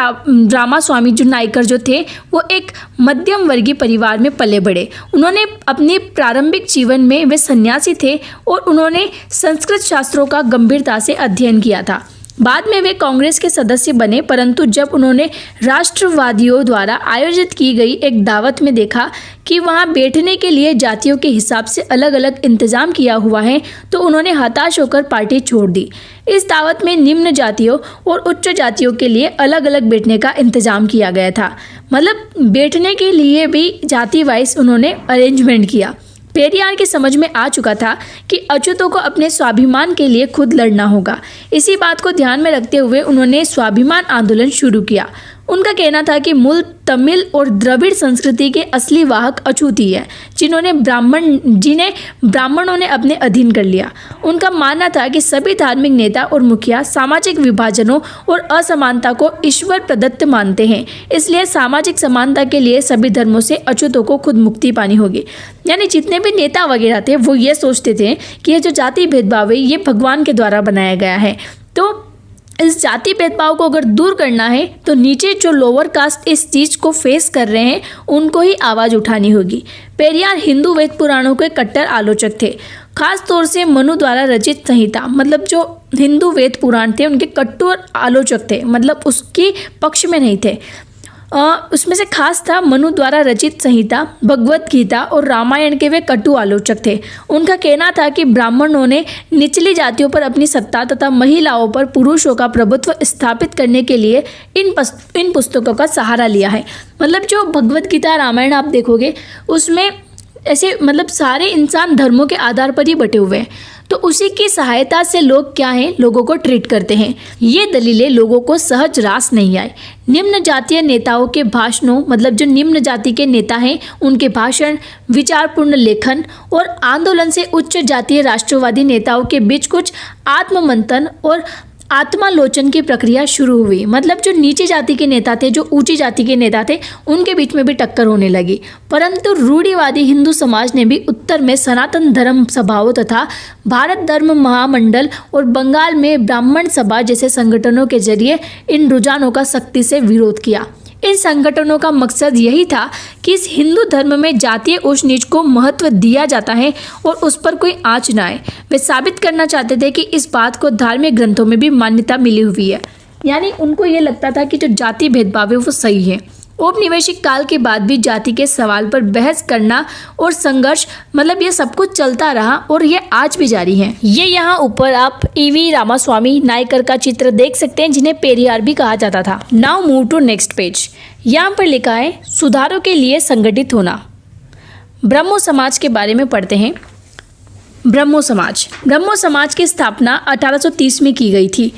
S1: रामास्वामी जो नायकर जो थे, वो एक मध्यम वर्गीय परिवार में पले बढ़े। उन्होंने अपने प्रारंभिक जीवन में वे सन्यासी थे और उन्होंने संस्कृत शास्त्रों का गंभीरता से अध्ययन किया था। बाद में वे कांग्रेस के सदस्य बने, परंतु जब उन्होंने राष्ट्रवादियों द्वारा आयोजित की गई एक दावत में देखा कि वहां बैठने के लिए जातियों के हिसाब से अलग अलग इंतजाम किया हुआ है, तो उन्होंने हताश होकर पार्टी छोड़ दी। इस दावत में निम्न जातियों और उच्च जातियों के लिए अलग अलग बैठने का इंतजाम किया गया था, मतलब बैठने के लिए भी जाति वाइज उन्होंने अरेंजमेंट किया। पेरियार की समझ में आ चुका था कि अछूतों को अपने स्वाभिमान के लिए खुद लड़ना होगा। इसी बात को ध्यान में रखते हुए उन्होंने स्वाभिमान आंदोलन शुरू किया। उनका कहना था कि मूल तमिल और द्रविड़ संस्कृति के असली वाहक अछूत ही है, जिन्हें ब्राह्मणों ने अपने अधीन कर लिया। उनका मानना था कि सभी धार्मिक नेता और मुखिया सामाजिक विभाजनों और असमानता को ईश्वर प्रदत्त मानते हैं, इसलिए सामाजिक समानता के लिए सभी धर्मों से अछूतों को खुद मुक्ति पानी होगी। यानी जितने भी नेता वगैरह थे वो ये सोचते थे कि ये जो जाति भेदभाव है ये भगवान के द्वारा बनाया गया है, तो इस जाति भेदभाव को अगर दूर करना है तो नीचे जो लोअर कास्ट इस चीज़ को फेस कर रहे हैं उनको ही आवाज़ उठानी होगी। पेरियार हिंदू वेद पुराणों के कट्टर आलोचक थे, खास तौर से मनु द्वारा रचित संहिता, मतलब जो हिंदू वेद पुराण थे उनके कट्टर आलोचक थे, मतलब उसके पक्ष में नहीं थे। उसमें से खास था मनु द्वारा रचित संहिता, भगवत गीता और रामायण के वे कटु आलोचक थे। उनका कहना था कि ब्राह्मणों ने निचली जातियों पर अपनी सत्ता तथा महिलाओं पर पुरुषों का प्रभुत्व स्थापित करने के लिए इन पुस्तकों का सहारा लिया है। मतलब जो भगवत गीता रामायण आप देखोगे उसमें ऐसे मतलब सारे इंसान धर्मों के आधार पर ही बटे हुए हैं, तो उसी की सहायता से लोग क्या हैं, लोगों को ट्रीट करते हैं। ये दलीलें लोगों को सहज रास नहीं आए। निम्न जातीय नेताओं के भाषणों, मतलब जो निम्न जाति के नेता हैं उनके भाषण, विचारपूर्ण लेखन और आंदोलन से उच्च जातीय राष्ट्रवादी नेताओं के बीच कुछ आत्ममंथन और आत्मालोचन की प्रक्रिया शुरू हुई। मतलब जो नीचे जाति के नेता थे, जो ऊंची जाति के नेता थे, उनके बीच में भी टक्कर होने लगी। परंतु रूढ़िवादी हिंदू समाज ने भी उत्तर में सनातन धर्म सभाओं तथा भारत धर्म महामंडल और बंगाल में ब्राह्मण सभा जैसे संगठनों के जरिए इन रुझानों का सख्ती से विरोध किया। इन संगठनों का मकसद यही था कि इस हिंदू धर्म में जातीय ऊंच नीच को महत्व दिया जाता है और उस पर कोई आँच न आए। वे साबित करना चाहते थे कि इस बात को धार्मिक ग्रंथों में भी मान्यता मिली हुई है। यानी उनको ये लगता था कि जो जाति भेदभाव है वो सही है। औपनिवेशिक काल के बाद भी जाति के सवाल पर बहस करना और संघर्ष, मतलब ये सब कुछ चलता रहा और ये आज भी जारी है। ये यहाँ ऊपर आप ईवी रामास्वामी नायकर का चित्र देख सकते हैं, जिन्हें पेरियार भी कहा जाता था। Now move to next page. यहाँ पर लिखा है सुधारों के लिए संगठित होना। ब्रह्मो समाज के बारे में पढ़ते हैं। ब्रह्मो समाज की स्थापना 1830 में की गई थी।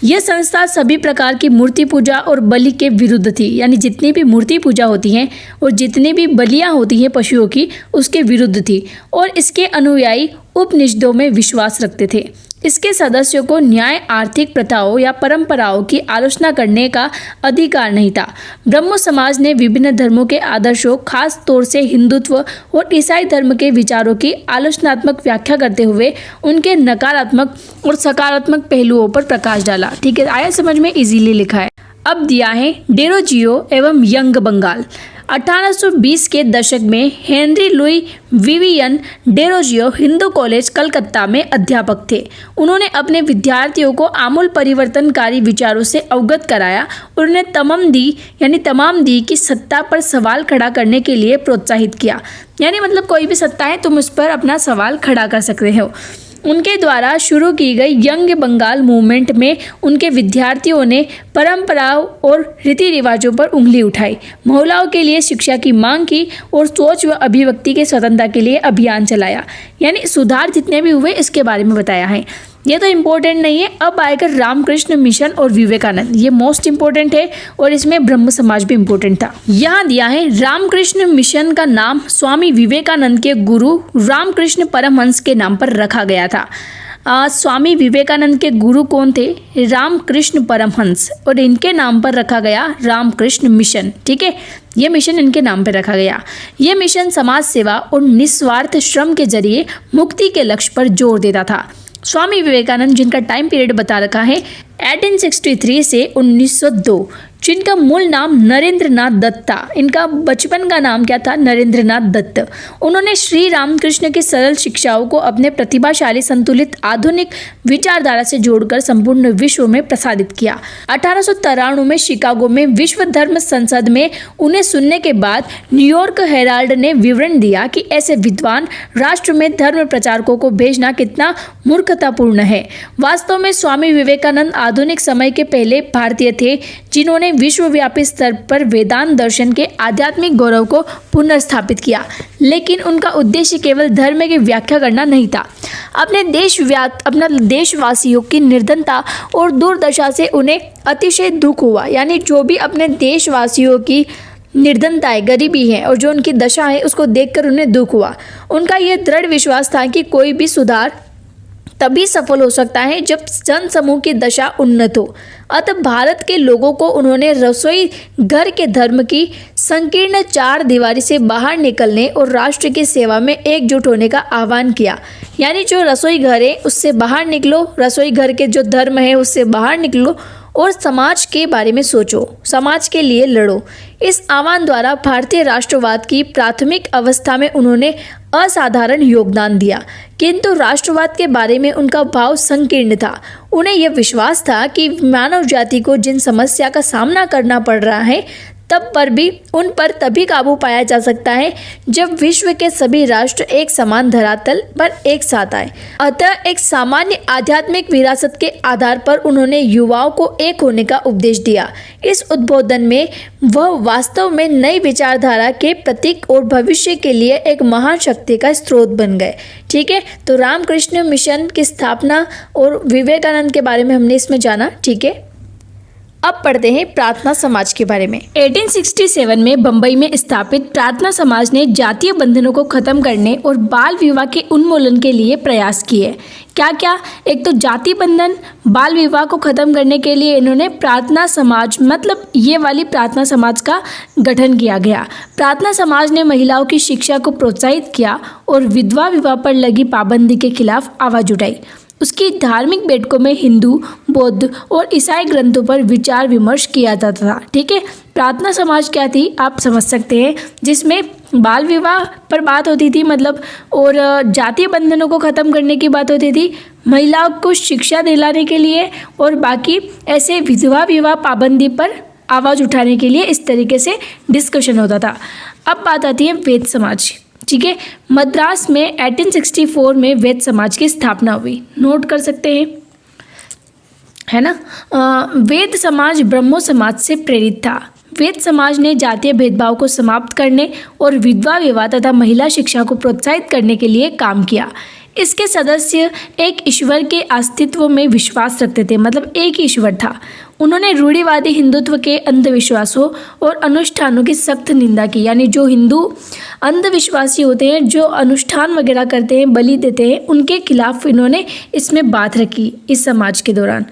S1: यह संस्था सभी प्रकार की मूर्ति पूजा और बलि के विरुद्ध थी। यानी जितनी भी मूर्ति पूजा होती हैं और जितनी भी बलियां होती हैं पशुओं की, उसके विरुद्ध थी और इसके अनुयायी उपनिषदों में विश्वास रखते थे। इसके सदस्यों को न्याय, आर्थिक प्रथाओं या परंपराओं की आलोचना करने का अधिकार नहीं था। ब्रह्मो समाज ने विभिन्न धर्मों के आदर्शों, खास तौर से हिंदुत्व और ईसाई धर्म के विचारों की आलोचनात्मक व्याख्या करते हुए उनके नकारात्मक और सकारात्मक पहलुओं पर प्रकाश डाला। ठीक है, आया समझ में, इजीली लिखा है। अब दिया है डेरोजियो एवं यंग बंगाल। 1820 के दशक में Henry Louis Vivian Derozio Hindu college Calcutta में अध्यापक थे। उन्होंने अपने विद्यार्थियों को आमूल परिवर्तनकारी विचारों से अवगत कराया और उन्हें तमामदी की सत्ता पर सवाल खड़ा करने के लिए प्रोत्साहित किया। यानी मतलब कोई भी सत्ता है, तुम उस पर अपना सवाल खड़ा कर सकते हो। उनके द्वारा शुरू की गई यंग बंगाल मूवमेंट में उनके विद्यार्थियों ने परंपराओं और रीति रिवाजों पर उंगली उठाई, महिलाओं के लिए शिक्षा की मांग की और सोच व अभिव्यक्ति के स्वतंत्रता के लिए अभियान चलाया। यानी सुधार जितने भी हुए इसके बारे में बताया है। ये तो इम्पोर्टेंट नहीं है। अब आएगा रामकृष्ण मिशन और विवेकानंद, ये मोस्ट इम्पोर्टेंट है और इसमें ब्रह्म समाज भी इम्पोर्टेंट था। यहाँ दिया है रामकृष्ण मिशन का नाम स्वामी विवेकानंद के गुरु रामकृष्ण परमहंस के नाम पर रखा गया था। स्वामी विवेकानंद के गुरु कौन थे? रामकृष्ण परमहंस, और इनके नाम पर रखा गया रामकृष्ण मिशन। ठीक है, ये मिशन इनके नाम पर रखा गया। ये मिशन समाज सेवा और निस्वार्थ श्रम के जरिए मुक्ति के लक्ष्य पर जोर देता था। स्वामी विवेकानंद, जिनका टाइम पीरियड बता रखा है 1863 से 1902, जिनका मूल नाम नरेंद्र नाथ दत्त था। इनका बचपन का नाम क्या था? नरेंद्र नाथ दत्त। उन्होंने श्री रामकृष्ण की सरल शिक्षाओं को अपने प्रतिभाशाली, संतुलित, आधुनिक विचारधारा से जोड़कर संपूर्ण विश्व में प्रसारित किया। 1893 में शिकागो में विश्व धर्म संसद में उन्हें सुनने के बाद न्यूयॉर्क हेराल्ड ने विवरण दिया कि ऐसे विद्वान राष्ट्र में धर्म प्रचारकों को भेजना कितना मूर्खतापूर्ण है। वास्तव में स्वामी विवेकानंद आधुनिक समय के पहले भारतीय थे जिन्होंने विश्वव्यापी स्तर पर वेदांत दर्शन के आध्यात्मिक गौरव को पुनर्स्थापित किया, लेकिन उनका उद्देश्य केवल धर्म की व्याख्या करना नहीं था। अपने देशवासियों की निर्धनता और दुर्दशा से उन्हें अतिशय दुख हुआ। यानी जो भी अपने देशवासियों की निर्धनता है, गरीबी है और जो उनकी दशा है, उसको देखकर उन्हें दुख हुआ। उनका यह दृढ़ विश्वास था कि कोई भी सुधार तभी सफल हो सकता है जब जन समूह की दशा उन्नत हो। अतः भारत के लोगों को उन्होंने रसोई घर के धर्म की संकीर्ण चार दीवारी से बाहर निकलने और राष्ट्र की सेवा में एकजुट होने का आह्वान किया। यानी जो रसोई घर है उससे बाहर निकलो, रसोई घर के जो धर्म है उससे बाहर निकलो और समाज के बारे में सोचो, समाज के लिए लड़ो। इस आह्वान द्वारा भारतीय राष्ट्रवाद की प्राथमिक अवस्था में उन्होंने असाधारण योगदान दिया, किंतु राष्ट्रवाद के बारे में उनका भाव संकीर्ण था। उन्हें यह विश्वास था कि मानव जाति को जिन समस्या का सामना करना पड़ रहा है तब पर भी उन पर तभी काबू पाया जा सकता है जब विश्व के सभी राष्ट्र एक समान धरातल पर एक साथ आए। अतः एक सामान्य आध्यात्मिक विरासत के आधार पर उन्होंने युवाओं को एक होने का उपदेश दिया। इस उद्बोधन में वह वास्तव में नई विचारधारा के प्रतीक और भविष्य के लिए एक महान शक्ति का स्रोत बन गए। ठीक है, तो रामकृष्ण मिशन की स्थापना और विवेकानंद के बारे में हमने इसमें जाना। ठीक है, अब पढ़ते हैं प्रार्थना समाज के बारे में। 1867 में बंबई में स्थापित प्रार्थना समाज ने जातीय बंधनों को खत्म करने और बाल विवाह के उन्मूलन के लिए प्रयास किए। क्या क्या? एक तो जाति बंधन, बाल विवाह को खत्म करने के लिए इन्होंने प्रार्थना समाज, मतलब ये वाली प्रार्थना समाज का गठन किया गया। प्रार्थना समाज ने महिलाओं की शिक्षा को प्रोत्साहित किया और विधवा विवाह पर लगी पाबंदी के खिलाफ आवाज उठाई। उसकी धार्मिक बैठकों में हिंदू, बौद्ध और ईसाई ग्रंथों पर विचार विमर्श किया जाता था। ठीक है, प्रार्थना समाज क्या थी आप समझ सकते हैं, जिसमें बाल विवाह पर बात होती थी, मतलब और जातीय बंधनों को ख़त्म करने की बात होती थी, महिलाओं को शिक्षा दिलाने के लिए और बाकी ऐसे विधवा विवाह पाबंदी पर आवाज़ उठाने के लिए इस तरीके से डिस्कशन होता था। अब बात आती है वेद समाज। ठीक है, मद्रास में 1864 में वेद समाज की स्थापना हुई, नोट कर सकते हैं, है ना। वेद समाज ब्रह्मो समाज से प्रेरित था। वेद समाज ने जातीय भेदभाव को समाप्त करने और विधवा विवाह तथा महिला शिक्षा को प्रोत्साहित करने के लिए काम किया। इसके सदस्य एक ईश्वर के अस्तित्व में विश्वास रखते थे, मतलब एक ही ईश्वर था। उन्होंने रूढ़िवादी हिंदुत्व के अंधविश्वासों और अनुष्ठानों की सख्त निंदा की। यानी जो हिंदू अंधविश्वासी होते हैं, जो अनुष्ठान वगैरह करते हैं, बलि देते हैं, उनके खिलाफ इन्होंने इसमें बात रखी इस समाज के दौरान।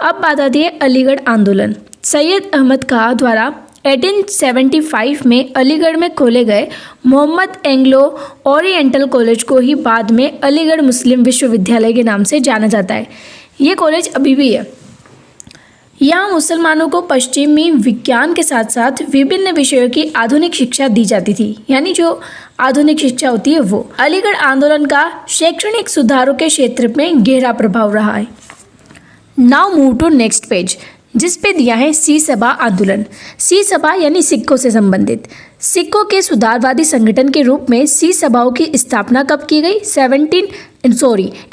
S1: अब बात आती है अलीगढ़ आंदोलन। सैयद अहमद खां द्वारा 1875 में अलीगढ़ में खोले गए मोहम्मद एंग्लो ओरिएंटल कॉलेज को ही बाद में अलीगढ़ मुस्लिम विश्वविद्यालय के नाम से जाना जाता है। ये कॉलेज अभी भी है। यहाँ मुसलमानों को पश्चिमी विज्ञान के साथ साथ विभिन्न विषयों की आधुनिक शिक्षा दी जाती थी। यानी जो आधुनिक शिक्षा होती है वो। अलीगढ़ आंदोलन का शैक्षणिक सुधारों के क्षेत्र में गहरा प्रभाव रहा है। Now move to next page, जिस पे दिया है सी सभा आंदोलन। सी सभा यानी सिखों से संबंधित। सिखों के सुधारवादी संगठन के रूप में सी सभाओं की स्थापना कब की गई?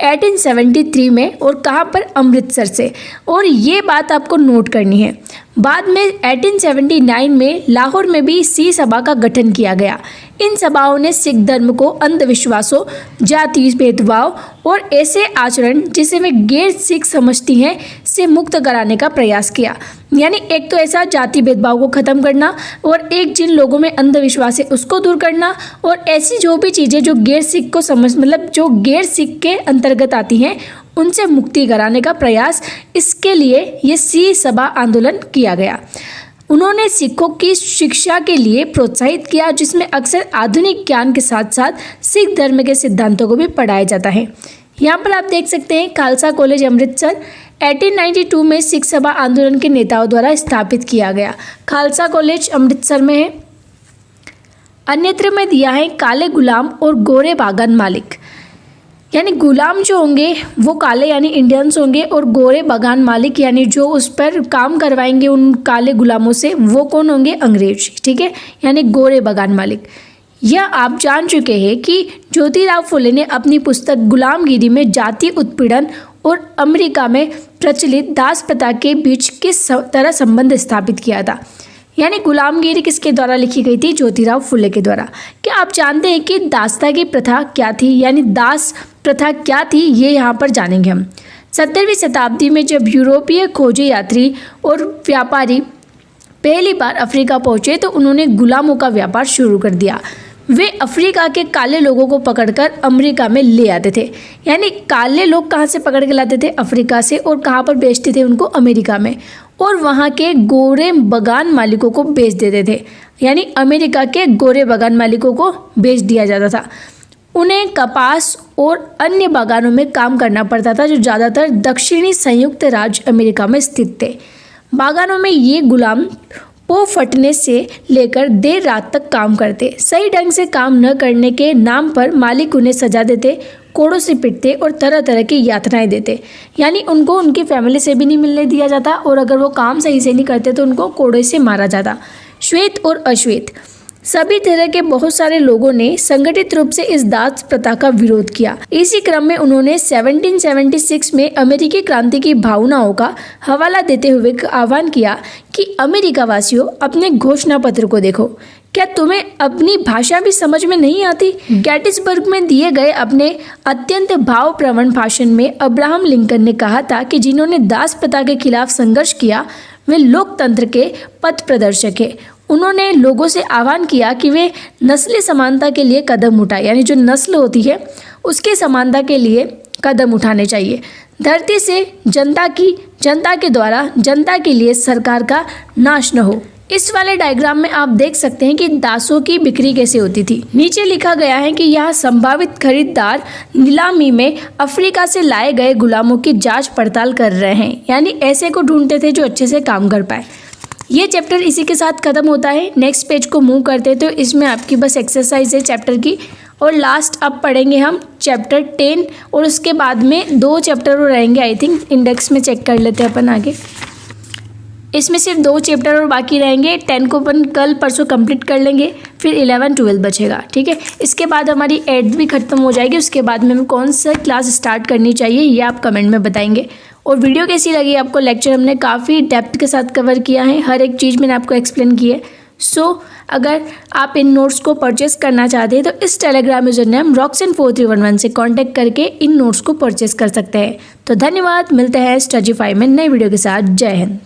S1: 1873 में, और कहाँ पर? अमृतसर से। और ये बात आपको नोट करनी है। बाद में 1879 में लाहौर में भी सी सभा का गठन किया गया। इन सभाओं ने सिख धर्म को अंधविश्वासों, जाति भेदभाव और ऐसे आचरण जिसे वे गैर सिख समझती हैं से मुक्त कराने का प्रयास किया। यानी एक तो ऐसा जाति भेदभाव को ख़त्म करना और एक जिन लोगों में अंधविश्वास है उसको दूर करना, और ऐसी जो भी चीज़ें जो गैर सिख को मतलब जो गैर सिख के अंतर्गत आती हैं उनसे मुक्ति कराने का प्रयास, इसके लिए ये सी सभा आंदोलन किया गया। उन्होंने सिखों की शिक्षा के लिए प्रोत्साहित किया, जिसमें अक्सर आधुनिक ज्ञान के साथ साथ सिख धर्म के सिद्धांतों को भी पढ़ाया जाता है। यहाँ पर आप देख सकते हैं खालसा कॉलेज अमृतसर 1892 में सिख सभा आंदोलन के नेताओं द्वारा स्थापित किया गया। खालसा कॉलेज अमृतसर में है। अन्यत्र में दिया है काले गुलाम और गोरे बागान मालिक। यानी गुलाम जो होंगे वो काले यानी इंडियंस होंगे, और गोरे बागान मालिक यानी जो उस पर काम करवाएंगे उन काले गुलामों से, वो कौन होंगे? अंग्रेज। ठीक है, यानी गोरे बागान मालिक। यह आप जान चुके हैं कि ज्योतिराव फुले ने अपनी पुस्तक गुलामगिरी में जाति उत्पीड़न और अमेरिका में प्रचलित दास प्रथा के बीच किस तरह संबंध स्थापित किया था। यानी गुलामगिरी किसके द्वारा लिखी गई थी? ज्योतिराव फुले के द्वारा। क्या आप जानते हैं कि दासता की प्रथा क्या थी, यानी दास प्रथा क्या थी? ये यहाँ पर जानेंगे हम। 17वीं शताब्दी में जब यूरोपीय खोजी यात्री और व्यापारी पहली बार अफ्रीका पहुंचे तो उन्होंने गुलामों का व्यापार शुरू कर दिया। वे अफ्रीका के काले लोगों को पकड़कर अमेरिका में ले आते थे। यानी काले लोग कहाँ से पकड़ के लाते थे? अफ्रीका से, और कहाँ पर बेचते थे उनको? अमेरिका में, और वहाँ के गोरे बगान मालिकों को बेच देते थे। यानी अमेरिका के गोरे बगान मालिकों को बेच दिया जाता था। उन्हें कपास और अन्य बागानों में काम करना पड़ता था जो ज़्यादातर दक्षिणी संयुक्त राज्य अमेरिका में स्थित थे। बागानों में ये गुलाम पो फटने से लेकर देर रात तक काम करते। सही ढंग से काम न करने के नाम पर मालिक उन्हें सजा देते, कोड़ों से पिटते और तरह तरह की यातनाएं देते। यानी उनको उनकी फैमिली से भी नहीं मिलने दिया जाता, और अगर वो काम सही से नहीं करते तो उनको कोड़े से मारा जाता। श्वेत और अश्वेत सभी तरह के बहुत सारे लोगों ने संगठित रूप से इस दास प्रथा का विरोध किया। इसी क्रम में उन्होंने 1776 में अमेरिकी क्रांति की भावनाओं का हवाला देते हुए आह्वान किया कि अमेरिका वासियों, अपने घोषणा पत्र को देखो। क्या तुम्हें अपनी भाषा भी समझ में नहीं आती? गेटिसबर्ग में दिए गए अपने अत्यंत भावप्रवण भाषण में अब्राहम लिंकन ने कहा था कि जिन्होंने दास प्रथा के खिलाफ संघर्ष किया वे लोकतंत्र के पथ प्रदर्शक हैं। उन्होंने लोगों से आह्वान किया कि वे नस्ली समानता के लिए कदम उठाएं, यानी जो नस्ल होती है उसके समानता के लिए कदम उठाने चाहिए। धरती से जनता के द्वारा जनता के लिए सरकार का नाश न हो। इस वाले डायग्राम में आप देख सकते हैं कि दासों की बिक्री कैसे होती थी। नीचे लिखा गया है कि यह संभावित खरीदार नीलामी में अफ्रीका से लाए गए गुलामों की जांच पड़ताल कर रहे हैं, यानी ऐसे को ढूंढते थे जो अच्छे से काम कर पाए। ये चैप्टर इसी के साथ खत्म होता है। नेक्स्ट पेज को मूव करते हैं तो इसमें आपकी बस एक्सरसाइज है चैप्टर की, और लास्ट अब पढ़ेंगे हम चैप्टर 10, और उसके बाद में 2 चैप्टर और रहेंगे। आई थिंक इंडेक्स में चेक कर लेते हैं अपन आगे। इसमें सिर्फ 2 चैप्टर और बाकी रहेंगे। 10 को अपन कल परसों कंप्लीट कर लेंगे, फिर 11, 12 बचेगा। ठीक है, इसके बाद हमारी 8th भी खत्म हो जाएगी। उसके बाद में हमें कौन सा क्लास स्टार्ट करनी चाहिए ये आप कमेंट में बताएंगे। और वीडियो कैसी लगी आपको? लेक्चर हमने काफ़ी डेप्थ के साथ कवर किया है, हर एक चीज़ मैंने आपको एक्सप्लेन की है। अगर आप इन नोट्स को परचेस करना चाहते हैं तो इस टेलीग्राम यूजर नेम roxin4311 से कांटेक्ट करके इन नोट्स को परचेस कर सकते हैं। तो धन्यवाद, मिलते हैं स्टडीफाई में नए वीडियो के साथ। जय हिंद।